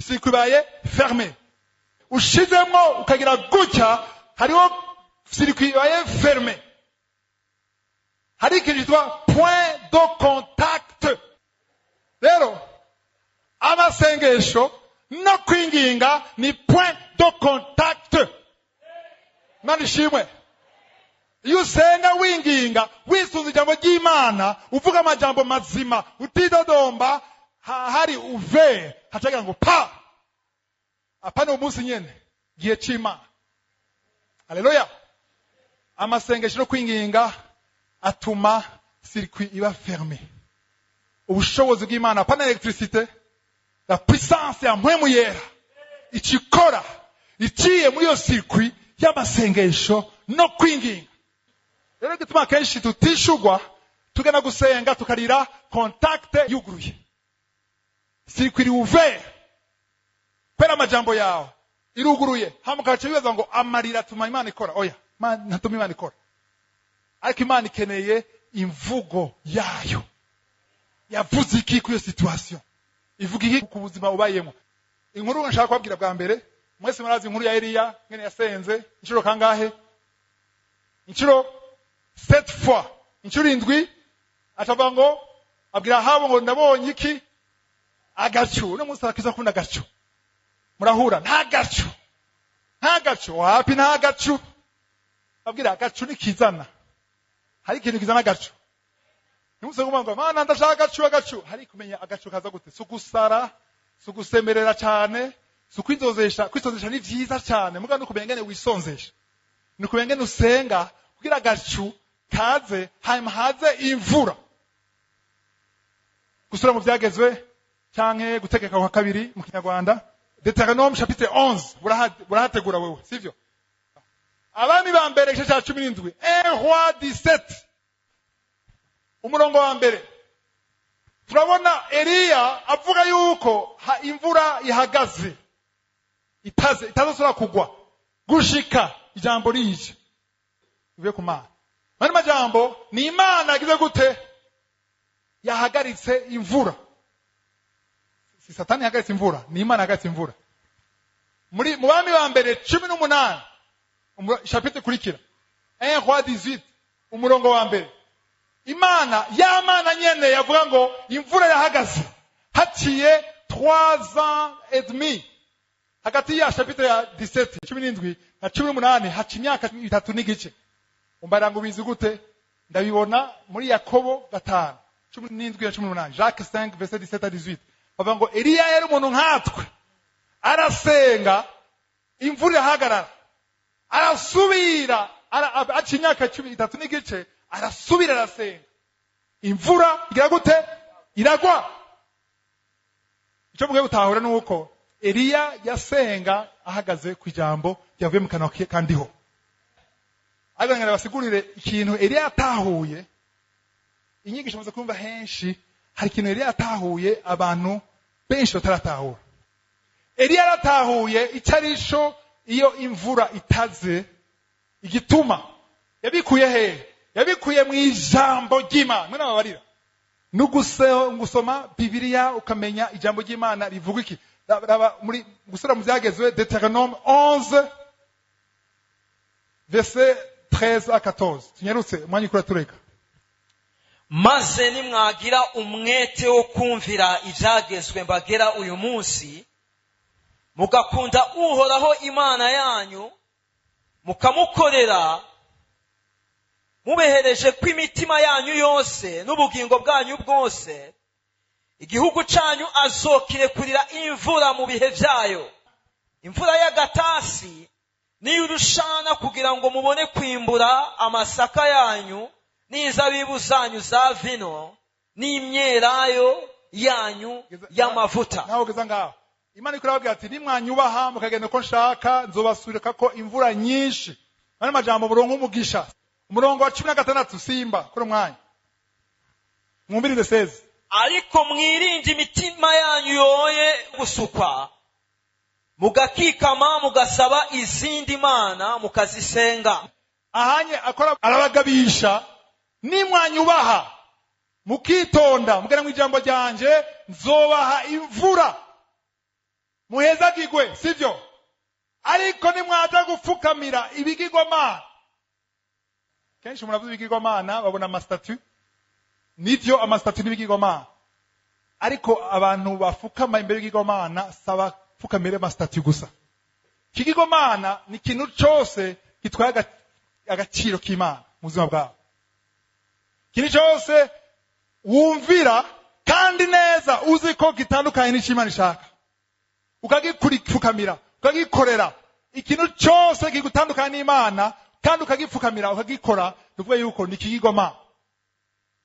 si kubaye fermé. ushizemo ukagira gutya hariho circuit ibaye ferme, hari ikintu cyitwa point de contact. Rero amasengesho no kwinginga ni point de contact. Imana ishimwe. Iyo usenga winginga wisunze ijambo ry'Imana, uvuga amajambo mazima, utidodomba, hari uve hatagira ngo pa apana umunsi nyene gihe c'Imana. Haleluya. Amasengesho no kwinginga atuma circuit iba fermé. Ubushobozi bw'Imana apana electricité, la puissance ya mpwemu yera ikikora iciye muri iyo circuit y'amasengesho no kwinginga. Rero gituma kenshi tutishugwa tugana gusenga tukarira contact yuguruye. Circuit iri ouvert. Pera amajambo yawe iruguruye. Hamukaca bibaza ngo amarira atuma Imana ikora. Oya, ntatuma Imana ikora. Ariko Imana ikeneye imvugo yayo. Yavuze iki ku iyo situation? Ivuga iki ku buzima ubayemo? Inkuru nshaka kubabwira bwa mbere, mwese murazi inkuru ya Eliya ngene yasenze inshuro kangahe? Inshuro 7 fois. Inshuro 7 atavuga ngo abwira Ahabu ngo ndabonye iki? Agacu. No musakiza kuna agacu. Murahura nta gacu. Nta gacu. Wapi nta gacu? Abwira agacu ni kizana. Hari ikintu kizana agacu. Nimuse kumanga mana ndashaka agacu. Hari kumenya agacu kaza gute? Sugusara, sugusemerera cyane, sukwizozesha ni vyiza cyane. Muga nukubengene wisonzesha. Nukubengene usenga kugira agacu kaze hanyuma haze imvura. Gusura mu byagezwe canke gutegeka kwa kabiri mu Kinyarwanda. Deuteronome chapitre 11 burahategura wewe, sivyo? Abami ba mbere igice cya 17. 1 roi 17. Umurongo wa mbere. Turabona Eliya avuga yuko imvura ihagaze. Itazosura kugwa. Gushika ijambo rije. Uvuye ku Mana. Mani majambo ni Imana yagize gute? Yahagaritse imvura. Si Satani yahagaritse imvura, ni Imana yahagaritse imvura. Muri mu bami ba mbere 18 chapitre kurikira 1 roi 18 umurongo wa mbere. Imana y'Amana nyene yavuga ngo imvura yahagaze haciye 3 ans et demi. Hagati ya chapitre ya 17 17 na 18 haci imyaka 3 n'igice. Umbarango bizi gute? Ndabibona muri Yakobo 5 17 na 18. Jacques 5 verset 17 à 18. Bavuga ngo Eliya yari umuntu nkatwe. Arasenga imvura ihagarara. Arasubira aca imyaka 3 n'igice. Arasubira arasenga. Imvura igira gute? Iragwa. Icyo mvuge gutahura nuko Eliya yasenga ahagaze ku ijambo yavuye mu kanwa kandiho. Agangana basigurire ikintu Eliya atahuye. Inyigisho muze kumva henshi hari ikintu Eliya atahuye abantu benshi bataratahura. Eliya aratahuye icarisho iyo imvura itaze igituma. Yabikuye he? Yabikuye mu ijambo ry'Imana. Mwana babarira. Nugusoma Bibiliya ukamenya ijambo ry'Imana rivuga iki. Muri gusura mu byagezwe Deuteronome 11 verset 13 à 14. Tunyarutse umwanya kuri tureka. Maze nimwagira umwete wo kumvira ibyagezwe mbagera uyu munsi, mugakunda Uhoraho Imana yanyu, mukamukorera mubehereje kw'imitima yanyu yose n'ubugingo bwanyu bwose, igihugu cyanyu azokirekurira imvura mu bihe byayo, imvura y'agatasi n'iy'urushana, kugira ngo mubone kwimbura amasaka yanyu n'inzabibu zanyu za vino n'imyelayo yanyu y'amavuta. Naho geza ngaho Imana ikurababwira ati nimwanyubaha mukagenda ko nshaka nzobasurika ko imvura nyinshi. Mane majambo burongo umugisha. Umurongo wa 16 simba kuri mwanya. Mwumbirire 16. Ariko mwirinde imitima yanyu yoye gusukwa, mugakikama mugasaba izindi mana mukazisenga. Ahanye akora arabagabisha nimwanyubaha mukitonda mugana mu ijambo ryanje nzobaha imvura muhezagirwe, sivyo? ariko nimwaza gupfukamira ibigirwamana. Kenshi muravuze ibigirwamana babona amastatu, nivyo amastatu n'ibigirwamana, ariko abantu bafukama imbere y'ibigirwamana saba pfukamire amastatu gusa. Ikigirwamana ni ikintu cyose gitwaye agaciro k'Imana mu buzima bwawe. Ikintu cyose wumvira kandi neza uzi ko gitandukanye n'icyo Imana ishaka, ukagipfukamira, ukagikorera. Ikintu cyose kigutandukanye n'Imana kandi ukagipfukamira ukagikora, tuvuga yuko ni ikigirwamana.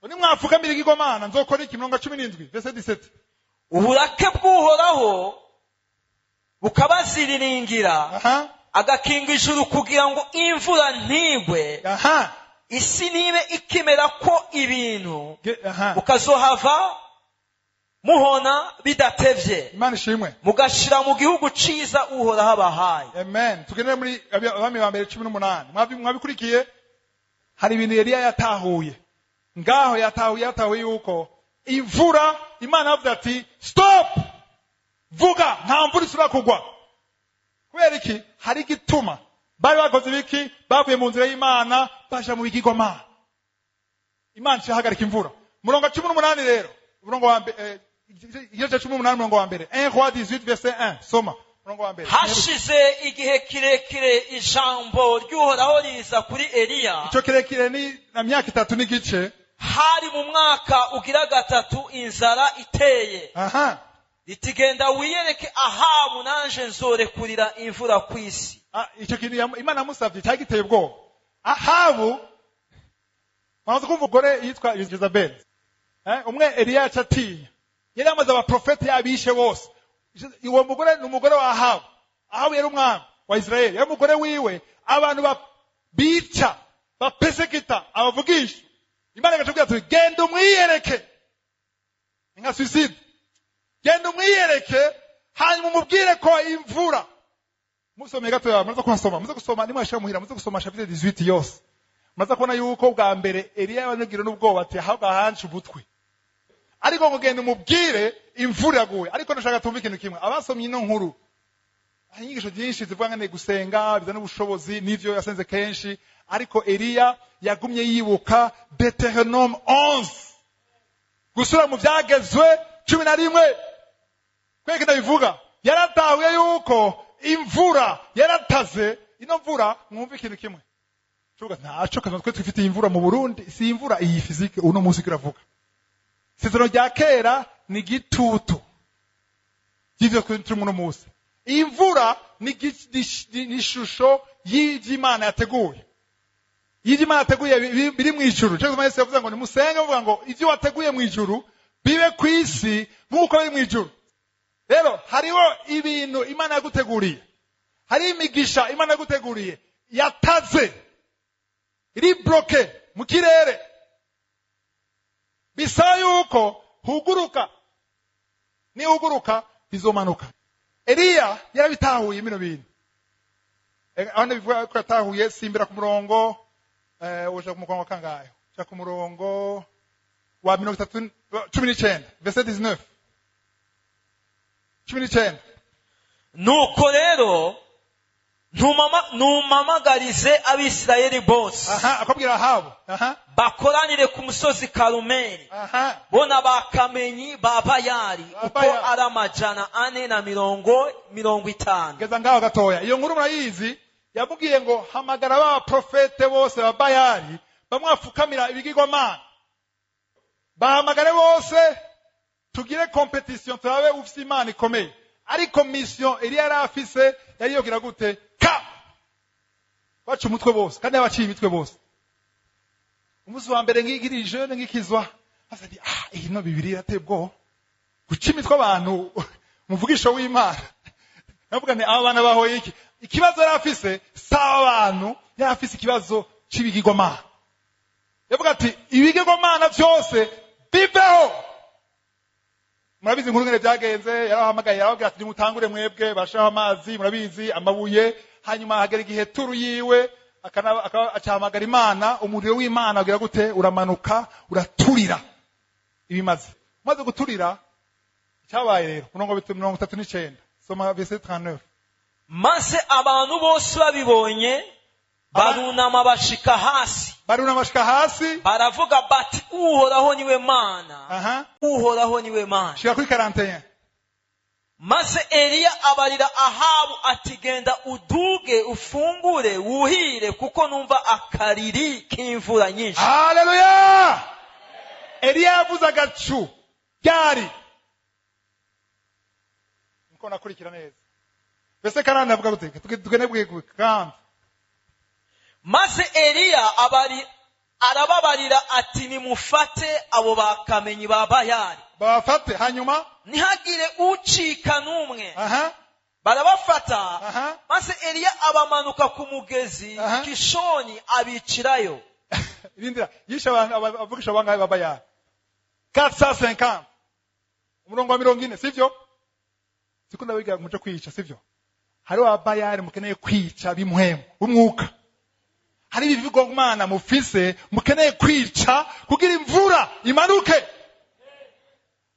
Nimwapfukamira ikigirwamana nzokora iki? 17 verset 17. uburake bw'Uhoraho bukabaziriringira, agakinga ijuru kugira ngo imvura ntigwe, isi ntibe ikimera ko ibintu, ukazohava muhona bidatevye, Imana ishimwe, mugashira mu gihugu ciza Uhoraho abahaye. Amen. Tugendere muri Abami ba mbere 18. Mwabikurikiye, hari ibintu Eliya yatahuye. Ngaho yatahuye yuko imvura, Imana yavuze ati stop, vuga nta mvura isura kugwa. Kubera iki? Hari igituma bari bakoze biki? Bavuye mu nzira y'Imana baja mu bigirwamana. Imana ishahagarika imvura. Murongo 18 rero, murongo wa mbere, igice 18 murongo wa mbere, 1 Roi 18 verset 1. Soma murongo wa mbere. Hashize igihe kirekire ijambo ry'Uhoraho riza kuri Eliya. Ico kirekire ni na myaka 3 n'igice. Hari mu mwaka ugira gatatu inzara iteye. Ritigenda wiyereke Ahabu nanje nzorekurira imvura kw'isi. Ico kintu Imana yamusavye cyagiteye ubwoba. Ahabu mwaza kumva umugore yitwa Jezabeli. Umwe Eliya yacatinya. Yari amaze abaprofeti yabishe bose. Uwo mugore ni umugore wa Ahabu. Ahabu yari umwami wa Israeli. Yari umugore wiwe abantu bica, bapesekita, abavugisha. Imana ikatubwira ati genda umwiyereke. Inga suicide. Genda umwiyereke hanyuma umubwire ko imvura. Musome gato ya muraza kuhasoma. Muze gusoma nimwashaka muhira, muze gusoma chapitre 18 yose. Muze kubona yuko bwa mbere Eliya yabanegire n'ubwoba ati ahubwo ahanshi ubutwe. Ariko ngo genda umubwire imvura yaguye. Ariko nashaka tumva ikintu kimwe. Abasomye ino nkuru, inyigisho nyinshi zivuga ngane gusenga bizana ubushobozi n'ivyo yasenze kenshi, ariko Eliya yagumye yibuka Deuteronome 11. Gusura mu byagezwe 11. Kweke ndabivuga, yaratahuye yuko imvura yarataze. Ino mvura mwumva ikintu kimwe. Cuga ntaco kazo twe twifitiye imvura mu Burundi, si imvura iyi fizike uno munsi kiravuga. Sezero rya kera ni gitutu. Givyo turi muno munsi. Imvura ni ishusho y'Imana yateguye. Y'Imana yateguye biri mu ijuru. Cyo Yesu yavuze ngo nimusenge muvuga ngo ivyo wateguye mu ijuru bibe kwisi nkuko biri mu ijuru. Rero hariho ibintu Imana yaguteguriye. Hari imigisha Imana yaguteguriye yataze. Iri bloke mu kirere. Bisa yuko huguruka. Ni huguruka bizomanuka. Eliya yarabitahuye bino bintu. Abana bivuga ko yatahuye simbira ku murongo uja ku murongo kangayo. Cha ku murongo wa 19 verset 19. 19. Nuko rero ntumamagarize Abisirayeli bose. Akabwira Ahabu. Bakoranire ku musozi Karumeli. Bona bakamenyi ba Bayali uko ari 450. Geza ngaho gatoya. Iyo nkuru murayizi, yabwiye ngo hamagara ba profete bose ba Bayali bamwafukamira ibigirwamana. Bahamagare bose tugire competition turabe ufite Imana ikomeye. Ariko mission Eliya yari afise yari yogira gute? Bacu umutwe bose kandi abaciye imitwe bose. Umuzi wa mbere ngigiri jeune ngikizwa asati ino Bibiliya atebwo guca imitwe abantu muvugisha w'Imana. Navuga ni abana bahoye iki? Ikibazo yari afise sawa abantu yari afise ikibazo c'ibigirwamana. Yavuga ati ibigirwamana byose biveho. Murabizi inkuru ngene byagenze, yarahamagaye yarababwira ati mutangure mwebwe bashaho amazi, murabizi amabuye. Hanyuma hagera igihe turu yiwe acahamagara Imana, umuriro w'Imana agira gute? Uramanuka uraturira ibimaze. Maze guturira cyabaye rero murongo 39. Soma verset 39. maze abantu bose babibonye barunama bashika hasi. Baravuga bati uhoraho niwe mana. Uhoraho niwe mana. Shika kuri 41. Maze Eliya abarira Ahabu ati genda uduge ufungure wuhire kuko numva akariri k'imvura nyinshi. Haleluya! Eliya yavuze agacu ryari. Niko nakurikira neza. Bese karanda avuga gute? Tugenebwe kandi. Maze Eliya arababarira ati nimufate abo bakamenyi ba Bayali. Bafate hanyuma ntihagire ucika n'umwe. Barabafata. Maze Eliya abamanuka ku mugezi Kishoni abicirayo. Irindira yisha abantu avugisha bangahe ba Bayali 450 umurongo wa 40 sivyo? Sikunda wiga muje kwica sivyo? Hari wa Bayali mukeneye kwica bimwemo umwuka. Hari ibigomana mufise mukeneye kwica kugira imvura imanuke.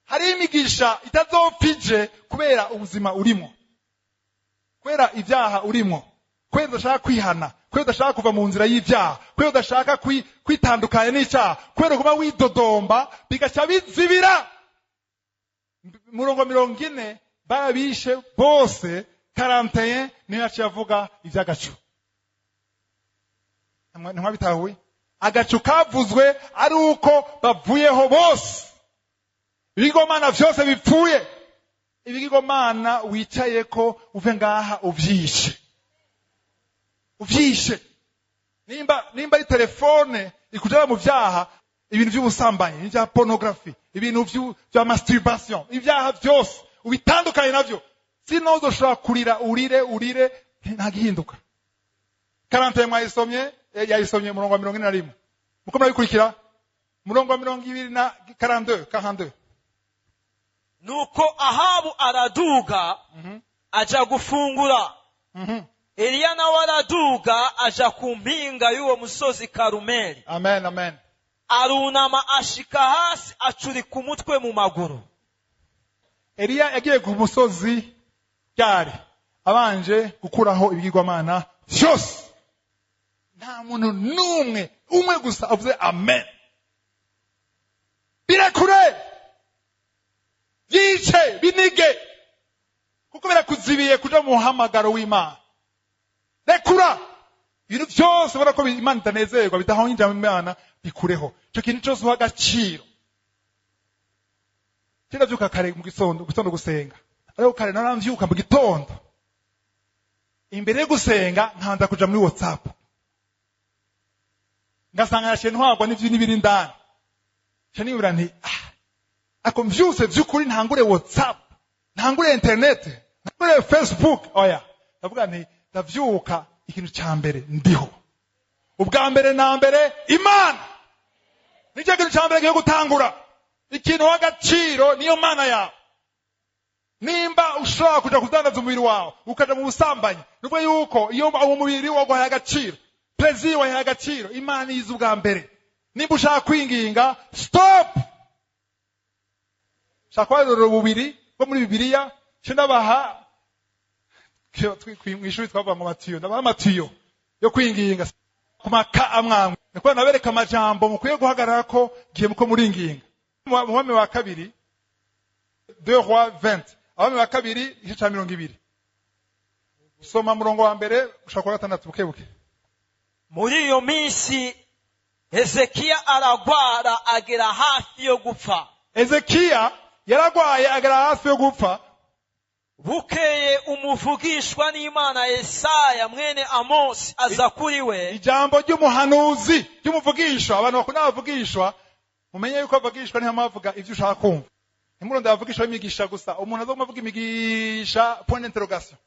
Hari imigisha itazopfije kubera ubuzima urimo. Kubera ibyaha urimo. Kubera udashaka kwihana, kubera udashaka kuva mu nzira y'ibyaha, kubera udashaka kwitandukanya n'icyaha, kubera kuba widodomba bigaca bizibira. Murongo 40 barabishe bose 41 niyo yaciye avuga iby'agacu. Ntimwa bitahuye agacu kavuzwe ari uko bavuyeho bose. Ibigomana vyose bipfuye. Ibigomana wicaye ko uve ngaha uvyishe. Nimba ari telefone ikujana mu vyaha, ibintu by'ubusambanyi, ibya pornography, ibintu bya masturbation, ibyaha byose ubitandukanye navyo. Sino uzoshobora kurira urire nta gihinduka. 41 mwayisomye yayisomye murongo wa 41. Muko murabikurikira? Murongo wa 42. Nuko Ahabu araduga aja gufungura. Eliya nawe araduga aja ku mpinga y'uwo musozi Karumeli. Amen. Arunama ashika hasi acurika umutwe mu maguru. Eliya yagiye ku musozi ryari abanje gukuraho ibigirwamana byose. Nta muntu numwe umwe gusa avuze amen. Birakure yice binige kuko birakuzibiye kuja mu muhamagaro w'Imana. Rekura ibintu byose barako Imana itanezerwa bidahonja mu Imana bikureho. Cyo kintu cyose uha agaciro. Kiravyuka kare mu gitondo gusenga. Ariko kare naramvyuka mu gitondo. Imbere yo gusenga nkanda kuja muri WhatsApp. Ngasanga yashe ntwagwa n'ibiri ndani. Cyane yura nti ako mvyuse byukuri ntangure WhatsApp, ntangure internet, ntangure Facebook. Oya ndavuga nti ndavyuka ikintu cya mbere ndiho. Ubwa mbere na mbere Imana. Nicyo kintu cya mbere giye gutangura. Ikintu w'agaciro niyo Mana yawe. Nimba ushaka kuja kudandaza umubiri wawe ukaja mu busambanyi, nubwo yuko iyo uwo mubiri waguhaye agaciro, plaisir wahaye agaciro, Imana izi ubwa mbere. Nimba ushaka kwinginga, stop. Shaka rero bubiri bwo muri Bibiliya, cyendabaha mwishuri twavuga ngo matiyo, ndabaha matiyo yo kwinginga kumaka amwamwe. Niko nabereka amajambo mukwiye guhagarara ko giye muko muringinga. Muhame wa kabiri 2 Rois 20. Abami wa kabiri igice cya 20. Soma murongo wa mbere ushaka 6 bukebuke. Muri iyo minsi Hezekiya aragwara agera hafi yo gupfa. Hezekiya yaragwaye agera hafi yo gupfa. Bukeye umuvugishwa n'Imana Yesaya mwene Amosi aza kuri we. Ijambo ry'umuhanuzi ry'umuvugishwa. Abantu bakunda bavugishwa, mumenye yuko bavugishwa ni hamavuga ivyo ushaka kumva. Imuronda bavugishwa imigisha gusa. Umuntu azovuga imigisha point d'interrogation.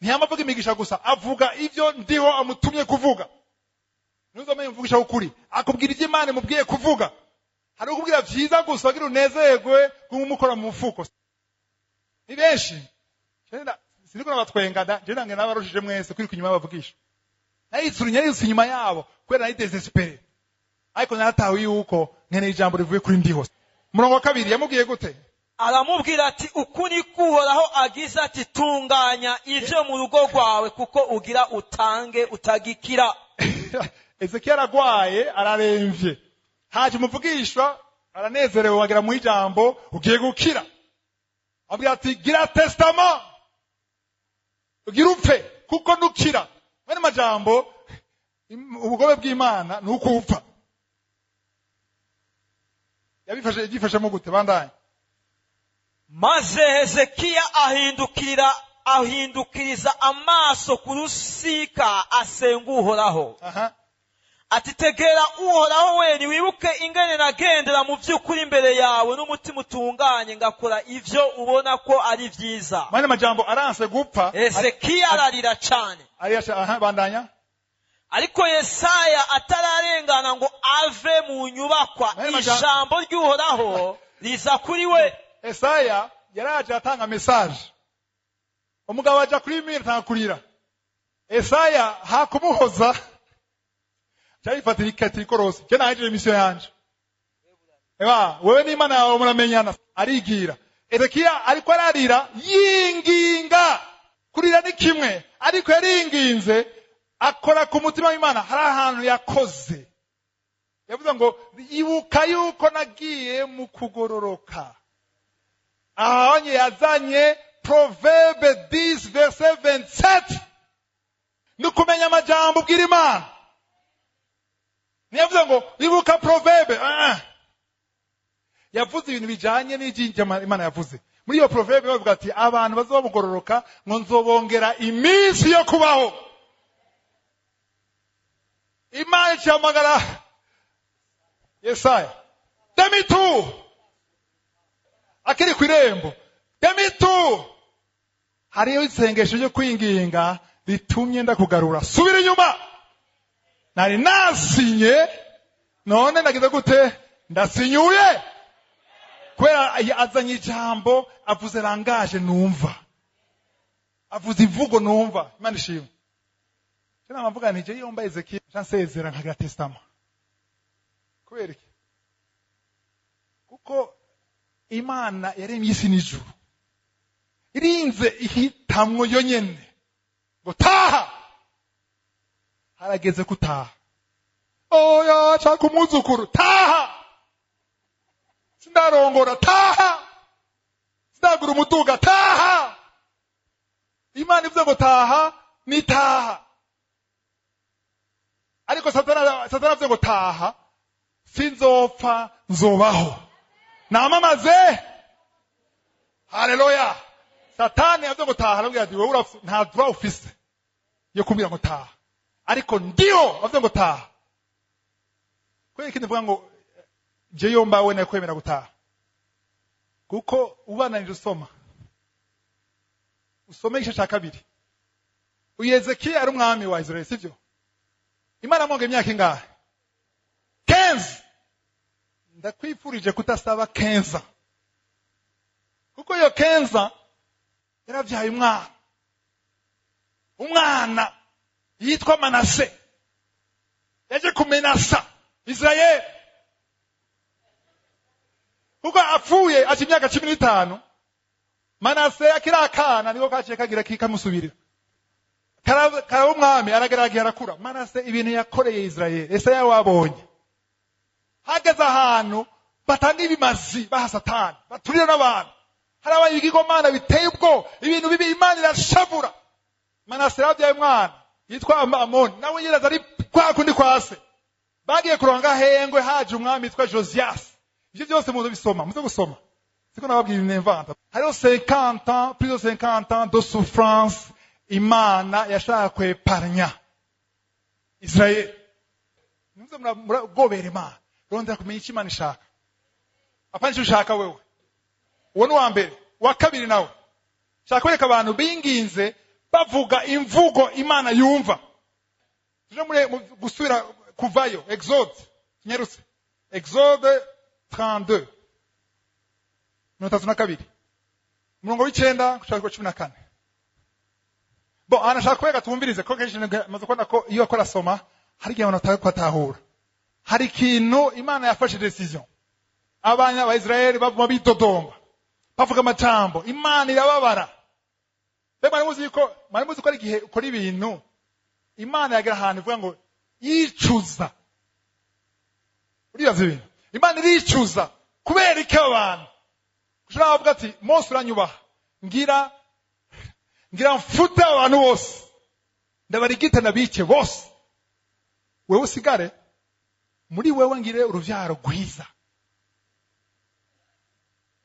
Ntiyamavuga imigisha gusa, avuga ivyo ndiho amutumye kuvuga. Nuzomenye mvugisha ukuri. Akubwira ivyo Imana mubwiye kuvuga. Hari ukubwira vyiza gusa wagira unezerwe kumukora mu mufuko. Ni benshi. Siniko nabatwengana, je nange nabarushije mwese kuri kunyuma bavugisha. Nayitsurunyarutse inyuma yabo kwera nayi desespere. Ariko naratawe yuko nkene ijambo rivuye kuri ndiho. Murongo wa kabiri yamubwiye gute? aramubwira ati uku niko Uhoraho agize ati tunganya ivyo mu rugo rwawe kuko ugira utange utagikira. Ezekiya aragwaye araremvye, haje umuvugishwa aranezerewe, wagira mu ijambo ugiye gukira. Abwira ati gira testament ugira upfe kuko nukira. Mwene majambo ubugobe bw'Imana nuko upfa. Yabifashemo gute bandanye? Maze Hezekiya ahindukiriza amaso ku rusika asenga Uhoraho. Ati tegera Uhoraho we, niwibuke ingene nagendera mu vy'ukuri imbere yawe n'umutima utunganye ngakora ivyo ubona ko ari vyiza. Mwene majambo aranse gupfa. Hezekiya ararira cane. Bandanya. Ariko Yesaya atararengana ngo ave mu nyubakwa, ijambo ry'Uhoraho riza kuri we. Yesaya yaraje atanga message. Umugabo aja kuri mira ntakurira. Yesaya hakumuhoza. Cyarifatira ikati korose. Je naje mission yanje. Wewe n'Imana yawe muramenyana. Arigira. Ezekiya ariko ararira yinginga. Kurira ni kimwe, ariko yaringinze akora ku mutima w'Imana. Hari ahantu yakoze. Yavuze ngo ibuka yuko nagiye mu kugororoka. Ahanye yazanye Proverbe 10 verset 27. Nukumenya amajambo bw'ira Imana. Niyavuze ngo ibuka Proverbe. Yavuze ibintu bijanye n'ijinja Imana yavuze. Muri iyo Proverbe bavuga ati abantu bazobugororoka ngo nzobongera iminsi yo kubaho. Imana cyamagara Yesaya. Demitu. Akiri kwirembo. Demitu. Hariyo isengesho ryo kwinginga ritumye ndakugarura. Subira inyuma. Nari nasinye none ndagize gute? Ndasinyuye. Kwera azanye ijambo, avuze langaje numva. Avuze ivugo numva. Imana ishimwe. Cyana mavuga nti je yomba Ezekiya chansezera nkaga testament. Kweri. Kuko Imana yaremye isi n'ijuru. Irinze ihitamwo yonyene. Ngo taha. Harageze kutaha. Oya chaka umuzukuru taha. Sindarongora taha. Sindagura umuduga taha. Imana ivuze ngo taha ni taha. Ariko Satana avuze ngo taha sinzopfa nzobaho. Namamaze. Haleluya. Satani yavuze ngo taha arabwira ati wowe nta droit ufise yo kumbwira ngo taha. Ariko ndio avuze ngo taha. Kweki ndivuga ngo je yomba we nakwemera gutaha. Kuko ubananije usoma. Usome igice cya kabiri. Uyezekiya ari umwami wa Israeli sivyo? Imana monge imyaka ingahe? 15. Ndakwifurije kutasaba 15. Kuko iyo 15 yaravyaye umwana yitwa Manase. Yaje kumenasa Israeli. Kuko apfuye ati imyaka 15. Manase akirakana niko kaciye kagira kikamusubirira. Karaba umwami arageragera arakura. Manase ibintu yakoreye Israeli ese yawabonye. Hageze ahantu batanga ibimazi baha Satani baturira n'abantu. Hari abayigigomana biteye ubwo ibintu bibi Imana irashavura. Manase yabyaye umwana yitwa Amoni nawe yiraza ari kwa kundi kwase. Bagiye kuranga hengwe haje umwami yitwa Josias. Ivyo byose muzo bisoma muzo gusoma. Siko nababwiye inventa. Hariho 50 ans, plus de 50 ans de souffrance. Imana yashaka kweparanya Israeli. Nimuze muragobera Imana. Rondera kumenya icyo Imana ishaka. Apana icyo ushaka wewe. Uwo ni wa mbere. Wa kabiri nawe. Shaka kwereka abantu binginze bavuga imvugo Imana yumva. Tuje muri gusubira kuvayo. Exode. Nyerutse. Exode 32. Notatu na kabiri. Murongo w'icenda kushaka 14. Bo anashaka kwega tumbirize ko kenshi maze kubona ko iyo akora soma hari igihe abantu kwatahura. Hari ikintu Imana yafashe decision. Abanya ba Israeli bavuma bitodomba. bavuga amajambo imana irababara. Mwari muzi ko ari igihe ukora ibintu imana yagira ahantu ivuga ngo yicuza. Uribaza ibintu imana iricuza kubera iki abantu ushobora kuvuga ati Mose uranyubaha ngira mfute abantu bose ndabarigita nabice bose wewe usigare muri wewe ngire uruvyaro rwiza.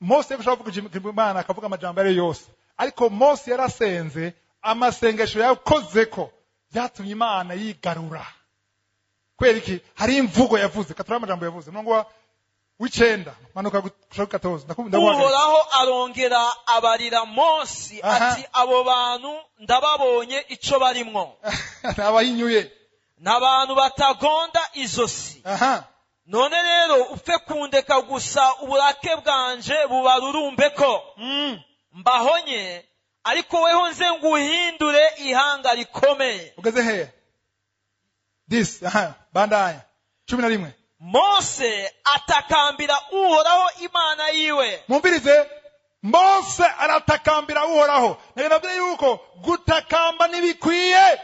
Mose ushobora kuvuga imana akavuga amajambo yari yose, ariko Mose yarasenze amasengesho yakozeko byatumye imana yigarura. Kweri iki hari imvugo yavuze katura amajambo yavuze nongwa w'icenda manuka gushaka 14 Uhoraho arongera abarira Mose ati abo bantu ndababonye ico barimwo nabahinyuye n'abantu batagonda izosi. None rero upfe kundeka gusa uburake bwanje bubarurumbeko mbahonye, ariko weho nze nguhindure ihanga rikomeye. Ugeze he this bandaya 11. Mose atakambira Uhoraho imana yiwe. Mumbirize, Mose aratakambira Uhoraho. Nabyo yuko gutakamba nibikwiye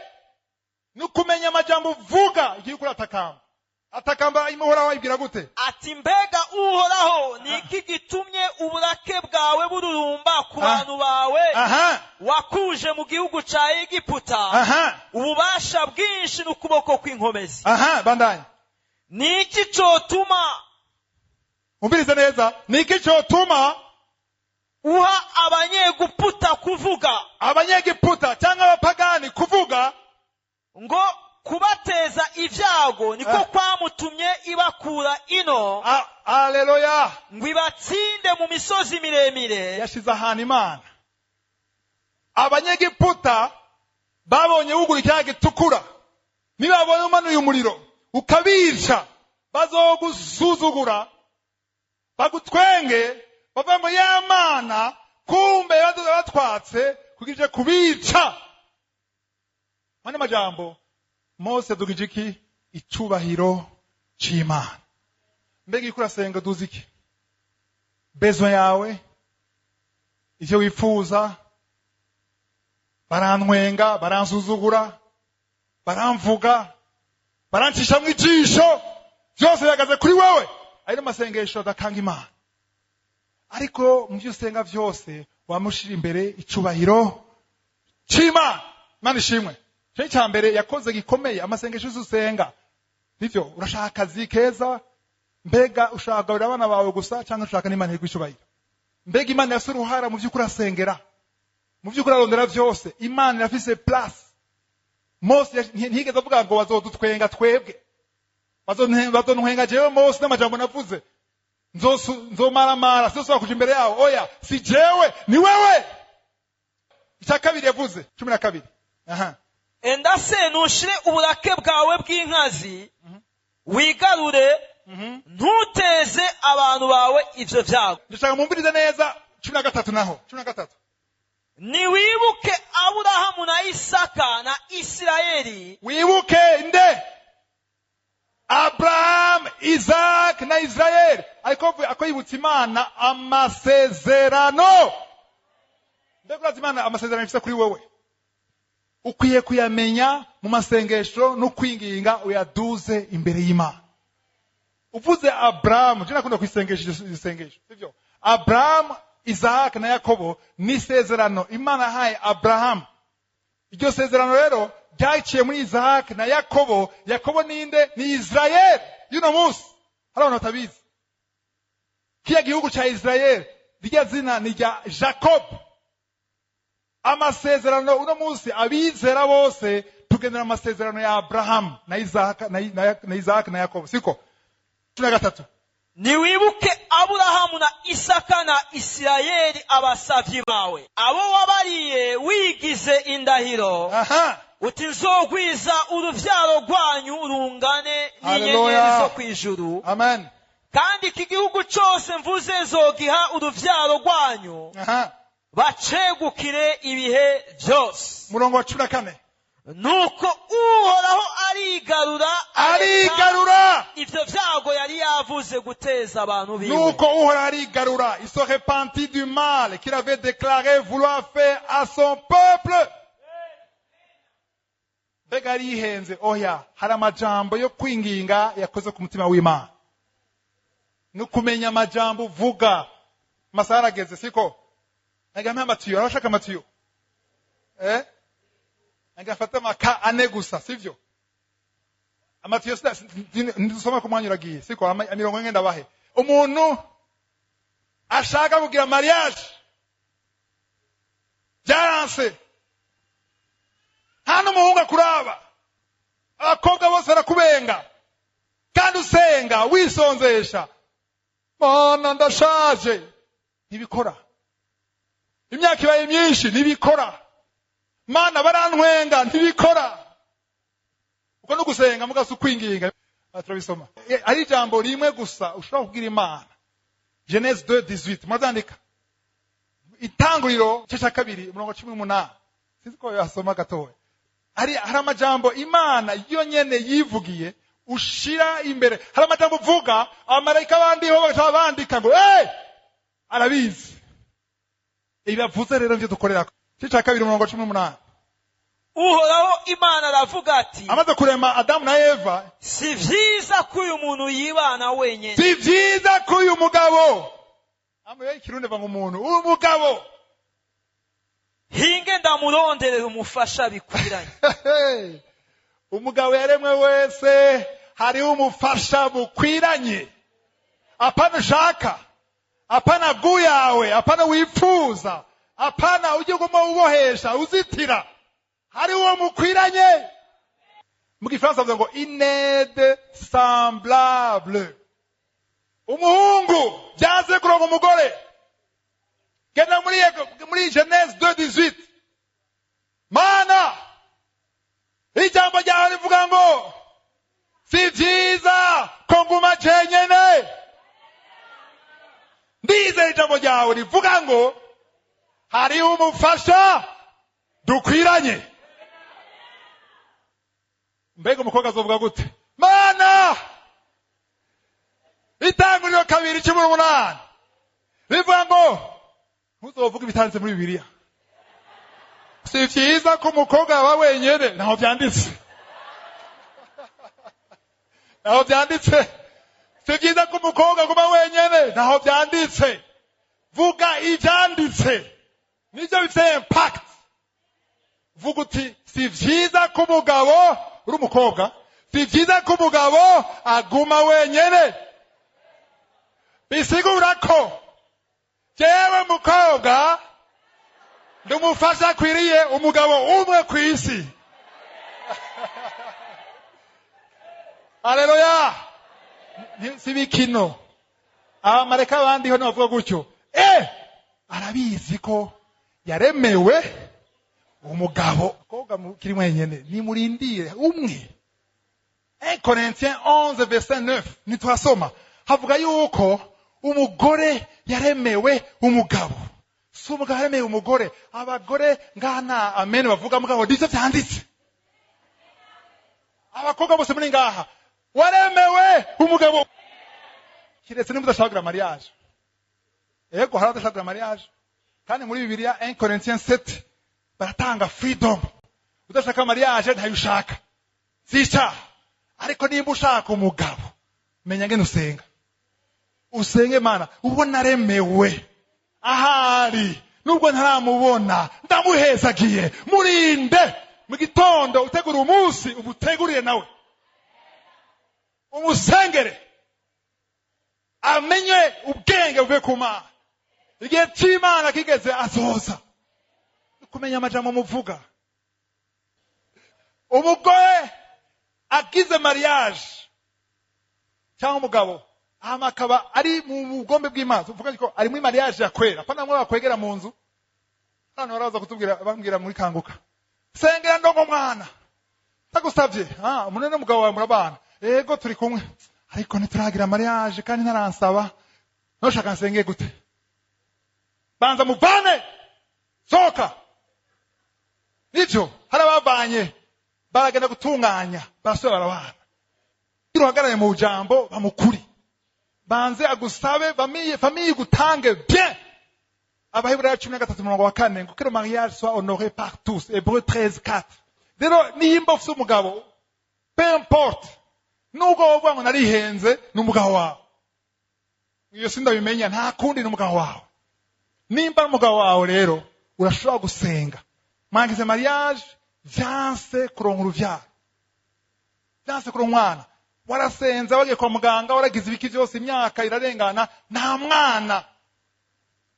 nukumenya amajambo uvuga igihe uratakamba. Atakamba Uhoraho ibwira gute? Ati mbega Uhoraho niki gitumye uburake bwawe bururumba ku bantu bawe wakuje mu gihugu ca Egiputa ububasha bwinshi n'ukuboko kw'inkomezi. Bandanya. Niki cotuma umbirize neza, niki cotuma uha abanyegiputa kuvuga, abanyegiputa cyangwa abapagani kuvuga ngo kubateza ivyago niko kwamutumye ibakura ino. Haleluya. Ngo ibatsinde mu misozi miremire. Yashize ahantu imana. Abanyegiputa babonye ugura icyaha gitukura, nibabonye umanuye umuriro ukabica bazogusuzugura bagutwenge bavuga ngo ya mana kumbe batwatse kugije kubica. Mane majambo Mose dugije iki icubahiro c'Imana. Mbega ikura senga duziki bezo yawe ivyo wifuza, barantwenga baransuzugura baramvuga barancisha mu ijisho byose bihagaze kuri wewe, ari n'amasengesho adakanga Imana. Ariko mu byo usenga byose wamushira imbere icubahiro c'Imana. Imana ishimwe. Cyo cyambere yakoze gikomeye amasengesho usenga. Nivyo urashaka akazi keza, mbega ushaka gaburira abana bawe gusa cyangwa ushaka n'Imana y'icubahiro? Mbega Imana yafise uruhara mu by'ukuri asengera, mu by'ukuri arondera byose. Imana yafise place. Mose ntigeze avuga ngo bazodutwenga twebwe, bazonwenga jewe Mose n'amajambo navuze nzomaramara sio kuja imbere yao. Oya, si jewe ni wewe. Icya kabiri yavuze 12. Endase nushire uburake bwawe bw'inkazi wigarure ntuteze abantu bawe ivyo vyago. Ndashaka mumbirize neza 13 naho 13. Niwibuke Aburahamu na Isaka na Isirayeli. Wibuke nde? Abraham, Isaac na Israel. Ariko yibutsa Imana amasezerano. Mbega Imana amasezerano ifite kuri wowe. Ukwiye kuyamenya mu masengesho no kwinginga uyaduze imbere y'Imana. Uvuze Abraham, je nakunda kwisengesha isengesho, sivyo? Abraham, Isaac na Yakobo ni sezerano Imana haye Abraham. Iryo sezerano rero ryaciye muri Isaac na Yakobo. Yakobo ninde? Ni Israel. Yuno musi hari abantu batabizi kiya gihugu cha Israel rya zina ni rya Jacob. Amasezerano uno musi abizera bose tugendera amasezerano ya Abraham na Isaac na Yakobo, siko? 13. Niwibuke Aburahamu na Isaka na Isirayeli abasavyi bawe, abo wabariye wigize indahiro. Uti nzogwiza uruvyaro rwanyu rungane n'inyenyeri zo kwijuru. Amen. Kandi iki gihugu cyose mvuze nzogiha uruvyaro rwanyu bacegukire ibihe byose. Murongo wa 14. Nuko Uhoraho arigarura ivyo vyago yari yavuze guteza abantu biwe. nuko uhoraho arigarura, il se repentit du mal qu'il avait déclaré vouloir faire à son peuple. Mbega yari yihenze? Oya, hari amajambo yo kwinginga yakoze ku mutima w'Imana. Nukumenya amajambo uvuga. Amasaha arageze, siko? Nagamye amatiyo, arashaka amatiyo. Nagafata amaka ane gusa, sivyo? Amatiyo ndisoma ku mwanya uragiye, siko? Amirongo ngenda bahe. Umuntu ashaka kugira mariage. Byaranse. Hano umuhungu akuraba. Abakobwa bose barakubenga. Kandi usenga, wisonzesha. Mana ndashaje. Ntibikora. Imyaka ibaye myinshi, ntibikora. Mana barantwenga, ntibikora. Uko no gusenga mugasa ukwinginga. Turabisoma. Ari ijambo rimwe gusa ushobora kubwira Imana. Genèse 2:18. Mwazandika. Itanguriro cya kabiri 18. Sinzi ko yasoma gatoya. Hari amajambo Imana yo nyene yivugiye ushira imbere. Hari amajambo uvuga abamarayika bandi ho bakabandika ngo arabizi. Ibivuze rero byo dukorera. Cya kabiri 18. Uhoraho Imana aravuga ati, amaze kurema Adamu na Eva, si vyiza ko uyu muntu yibana wenyene. Si vyiza ko uyu mugabo. Amwe ikirundi va umuntu, uyu mugabo. Hinge ndamuronderera umufasha bikwiranye. Umugabo yaremwe wese hari umufasha bukwiranye. Apana shaka. Apana guyawe, apana wifuza. Apana ujye guma ubohesha, uzitira. Hari uwo mukwiranye. Mu Gifaransa bavuga ngo inede semblable. Umuhungu byaze kuronka umugore. Genda muri Genèse 2:18. Mana ijambo ryawe rivuga ngo si vyiza ko nguma jenyene. Ndize ijambo ryawe rivuga ngo hari umufasha dukwiranye. Mbega umukobwa azovuga gute? Mana Itanguriro 2:18 rivuga ngo ntuzovuga ibitanditse muri Bibiliya. Si vyiza ko umukobwa aba wenyene, naho byanditse. Naho byanditse. Si vyiza ko umukobwa kuba wenyene, naho byanditse. Vuga ibyanditse. Nivyo bifite impact. Vuga uti si vyiza ko umugabo uri umukobwa, si vyiza ko umugabo aguma wenyene. Bisigura ko jewe mukobwa ndumufasha akwiriye umugabo umwe ku isi. Haleluya. Si bikino. Abamarayika bandi ho bavuga gutyo. Arabizi ko yaremewe umugabo. Koga mukiri mwenyene ni murindire umwe. 1 Corinthiens 11:9 nitwasoma havuga yuko umugore yaremewe umugabo. Si umugabo yaremewe umugore. Abagore ngana amen bavuga mugabo ndivyo byanditse. Abakobwa bose muri ngaha waremewe umugabo. Kiretse nimba udashaka mariage. Ego hari udashaka mariage. Kandi muri Bibiliya 1 Corinthiens 7 baratanga freedom. Udashaka mariage ntayushaka. Sica. Ariko nimba ushaka umugabo menya ngene usenga. Usenge Mana ubona aremewe. Ahari nubwo ntaramubona ndamuhezagiye. Murinde mu gitondo utegura umunsi ubuteguriye nawe. Umusengere. Amenye ubwenge buve ku Mana. Igihe cy'Imana kigeze azoza. Kumenya amajambo muvuga. Umugore agize mariage cyangwa umugabo amakaba ari mu bugombe bw'Imana. Uvuga ko ari muri mariage ya kwera. Apana mwe bakwegera mu nzu. Hano baraza kutubwira bambwira muri kanguka. Sengera ndongo mwana. Tagusavye. Umuntu n'umugabo wawe murabana. Ego turi kumwe. Ariko ntituragira mariage kandi ntaransaba. Noshaka nsenge gute? Banza muvane. Soka. Nivyo harabavanye baragenda gutunganya basore barabana. uhagarare mu jambo bamukuri banze agusabe famille igutange bien. Abaheburayo 13:4 ngo que le mariage soit honoré par tous. Hébreux 13:4. Rero nimba ufite umugabo peu importe nubwo uvuga ngo narihenze n'umugabo wawe iyo sindabimenya nta kundi n'umugabo wawe. Nimba umugabo wawe rero urashobora gusenga mwagize mariage vyanse kuronka uruvyaro vyanse kuronka umwana warasenza wagiye kwa muganga waragize ibiki byose imyaka irarengana nta mwana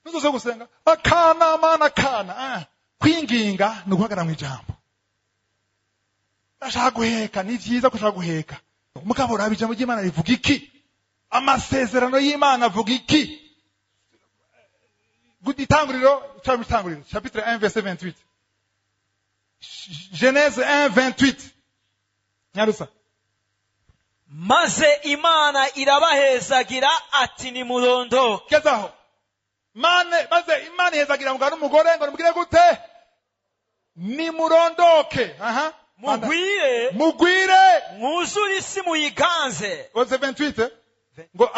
nuzo gusenga akana mana kana kwinginga nuguhagarara mu ijambo. Ashaka guheka ni vyiza ko ashaka guheka umugabo urabe ijambo ry'Imana rivuga iki amasezerano y'Imana avuga iki. Itanguriro chapitre 1 verset 28 Genèse 1:28 nyarusa. maze Imana irabahezagira ati nimurondoke. Kezaho maze Imana ihezagira umugabo n'umugore ngo nimugire gute nimurondoke. Mugwire mwuzure isi muyiganze. Verset 28 ngo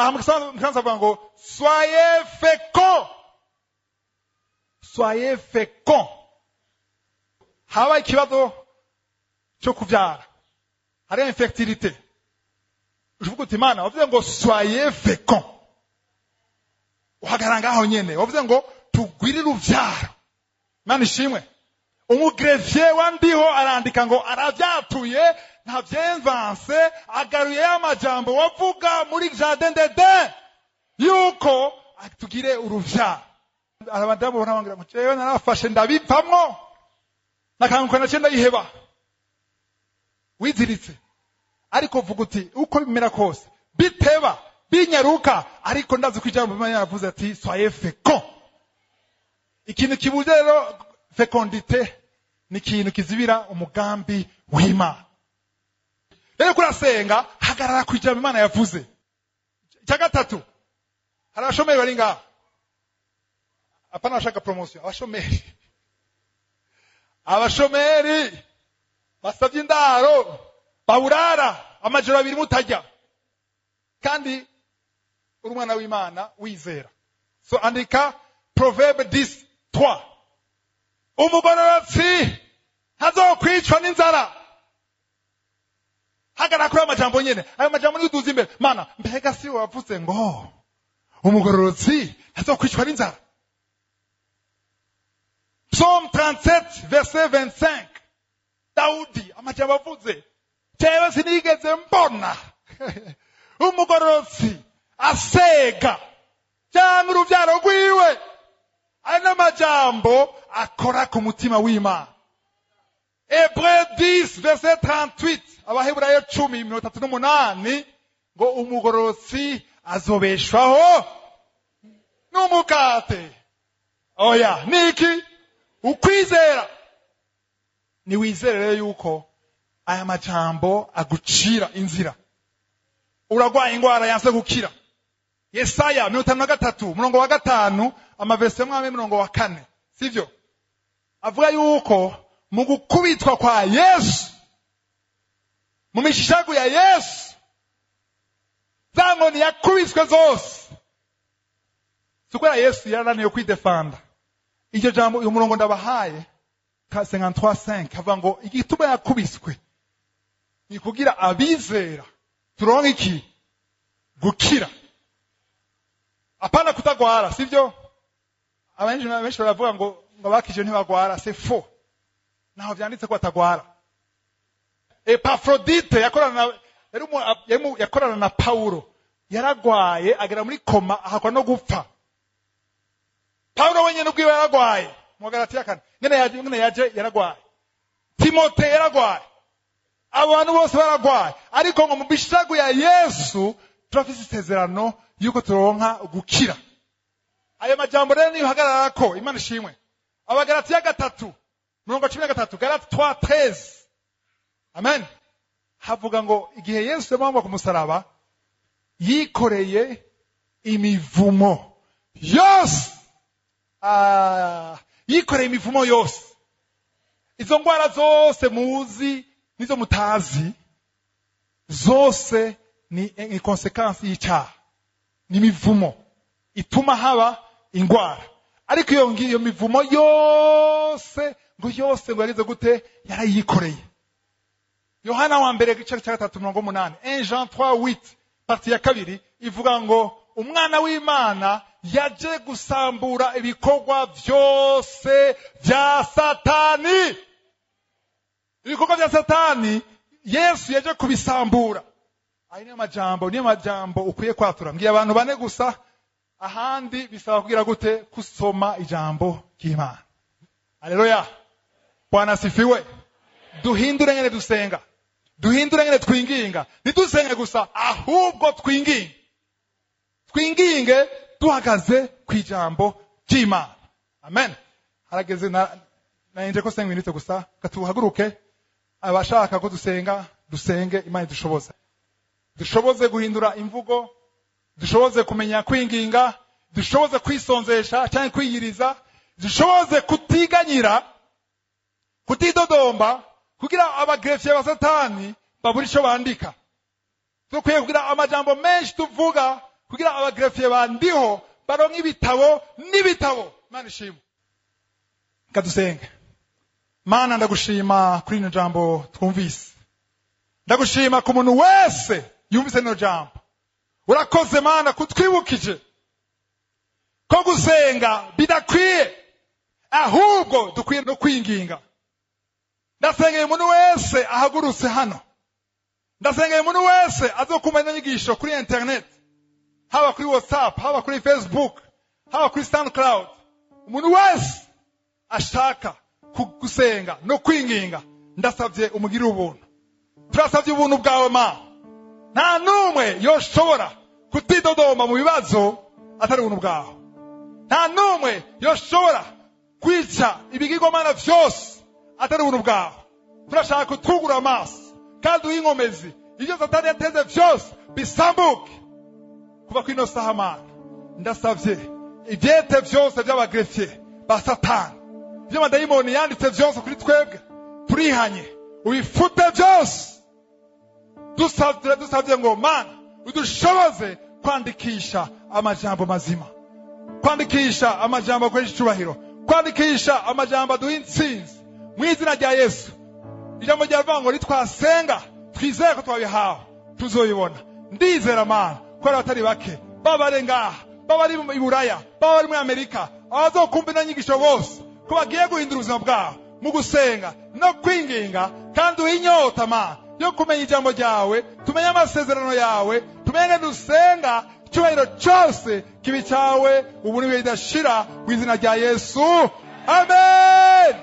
mukanza bavuga ngo soyez féconds. Haba ikibazo cyo kubyara hari infertilité uvuga uti Imana wavuze ngo soyez féconds uhagaranga aho nyene wavuze ngo tugwirire uvyaro. Imana ishimwe. Umugrevier wandiho arandika ngo aravyatuye nta vyemvanse agaruye y'amajambo wavuga muri Jardin d'Eden yuko atugire uruvyaro. Abadamu barabangira ngo jewe narafashe ndabipamwo nakanguka nacenda yiheba wiziritse ariko vuga uti uko bimera kose biteba binyaruka ariko ndazi ko ijambo Imana yavuze ati soyez féconds. Ikintu kibuze rero fécondité ni ikintu kizibira umugambi w'Imana. Rero kurasenga hagarara ku ijambo Imana yavuze. Cya gatatu hari abashomeri bari ngaha apana bashaka promotion abashomeri basabye indaro baburara amajoro abiri mutajya kandi uri umwana w'Imana wizera. So andika Proverbe 10:3 umugororotsi ntazokwicwa n'inzara. Hagarara kuri amajambo nyene ayo majambo niyo duza imbere. Mana mbega si wavuze ngo umugororotsi ntazokwicwa n'inzara. Psalm 37 verset 25 Daudi amajambo avuze jewe sinigeze mbona umugororotsi asega cyangwa uruvyaro rwiwe. Ayo n'amajambo akora ku mutima w'Imana. Hébreux 10 verset 38 Abaheburayo 10:38 ngo umugororotsi azobeshwaho n'umukate. Oya niki ukwizera ni wizere yuko aya majambo agucira inzira. Uragwaye ingwara yanse gukira. Yesaya 53:5 amaverse 4 sivyo avuga yuko mu gukubitwa kwa Yesu mu mishishago ya Yesu zangoni yakubiswe zose sukora Yesu yarananiye kwidefanda. Iryo jambo uyu murongo ndabahaye 53:5 avuga ngo igituma yakubiswe ni kugira abizera turonke iki gukira apana kutagwara sivyo. Benshi baravuga ngo bakije ntibagwara c'est faux. Naho vyanditse ko atagwara. Epafrodite yakorana na Paulo yaragwaye agera muri koma ahakwa no gupfa. Paulo wenyene ubwiwe yaragwaye mu Galatiya 4 ngene yaje yaragwaye. Timote yaragwaye. Abantu bose baragwaye ariko ngo mu bishago ya Yesu turafise isezerano yuko turonka gukira. Ayo majambo rero niyo hagarara ko Imana ishimwe. Abagalatiya 3:13 Galatiya 3:13 Amen. Havuga ngo igihe Yesu yamwamba ku musaraba yikoreye imivumo yose. Yikoreye imivumo yose. Izo ngwara zose muzi nizo mutazi zose ni konsekansi y'icyaha, ni imivumo ituma haba ingwara. Ariko iyo mivumo yose ngo yageze gute? Yarayikoreye. Yohana wa mbere igice cya 3:8, 1 Jean 3:8 parti ya kabiri ivuga ngo umwana w'Imana yaje gusambura ibikorwa byose bya Satani. Ibikorwa bya Satani Yesu yaje kubisambura. Ayo niyo majambo ukwiye kwatura. Ngiye abantu bane gusa, ahandi bisaba kugira gute? Kusoma ijambo ry'Imana. Haleluya. Bwana asifiwe. Duhindure ngene dusenga, duhindure ngene twinginga. Ntidusenge gusa, ahubwo twinginge duhagaze kwijambo ry'Imana. Amen. Harageze naenje ko 5 minutes gusa, katuhaguruke. Abashaka ko dusenga, dusenge. Imana dushoboze guhindura imvugo, dushoboze kumenya kwinginga, dushoboze kwisonzesha cyangwa kwiyiriza, dushoboze kutiganyira, kutidodomba, kugira abagrefye ba Satani babura ico bandika. Dukwiye kugira amajambo menshi tuvuga, kugira abagrefye bandiho baronka n'ibitabo. Mana ishimwe. Kadusenge. Mana ndagushima kuri ino jambo twumvise. Ndagushima ku muntu wese yumvise ino jambo. Urakoze Mana kutwibukije ko gusenga bidakwiye, ahubwo dukwiye no kwinginga. Ndasengeye umuntu wese ahagurutse hano. Ndasengeye umuntu wese azokumenya inyigisho kuri internet, haba kuri WhatsApp, haba kuri Facebook, haba kuri SoundCloud. Umuntu wese ashaka gusenga no kwinginga, ndasavye umugire ubuntu. Turasavye ubuntu bwawe Mana. Nta numwe yoshobora kutidodoma mu bibazo atari ubuntu bwawe. Nta numwe yoshobora kwica ibigirwamana vyose atari ubuntu bwawe. Turashaka kutwugura amaso kandi uw'inkomezi, ibyo Satani yateze vyose bisambuke kuva kwino saha Mana. Ndasavye ivyete vyose by'abagrefye ba Satani, ibyo madayimoni yanditse vyose kuri twebwe, turihanye ubifute vyose. Dusavye ngo Mana udushoboze kwandikisha amajambo mazima, kwandikisha amajambo akoresha icubahiro, kwandikisha amajambo aduha intsinzi mu izina rya Yesu. Ijambo ryavuga ngo nitwasenga twizeye ko twabihawe tuzoyibona. Ndizera Mana ko abatari bake babare ngaha, babari i Buraya, babari muri Amerika, abazokumva inyigisho bose ko bagiye guhindura ubuzima bwabo mu gusenga no kwinginga, kandi uhinyota Mana yo kumenya ijambo ryawe, tumenye amasezerano yawe, tumenye dusenga, icyubahiro cyose kibi cyawe ubu niwe idashira mu izina rya Yesu. Amen.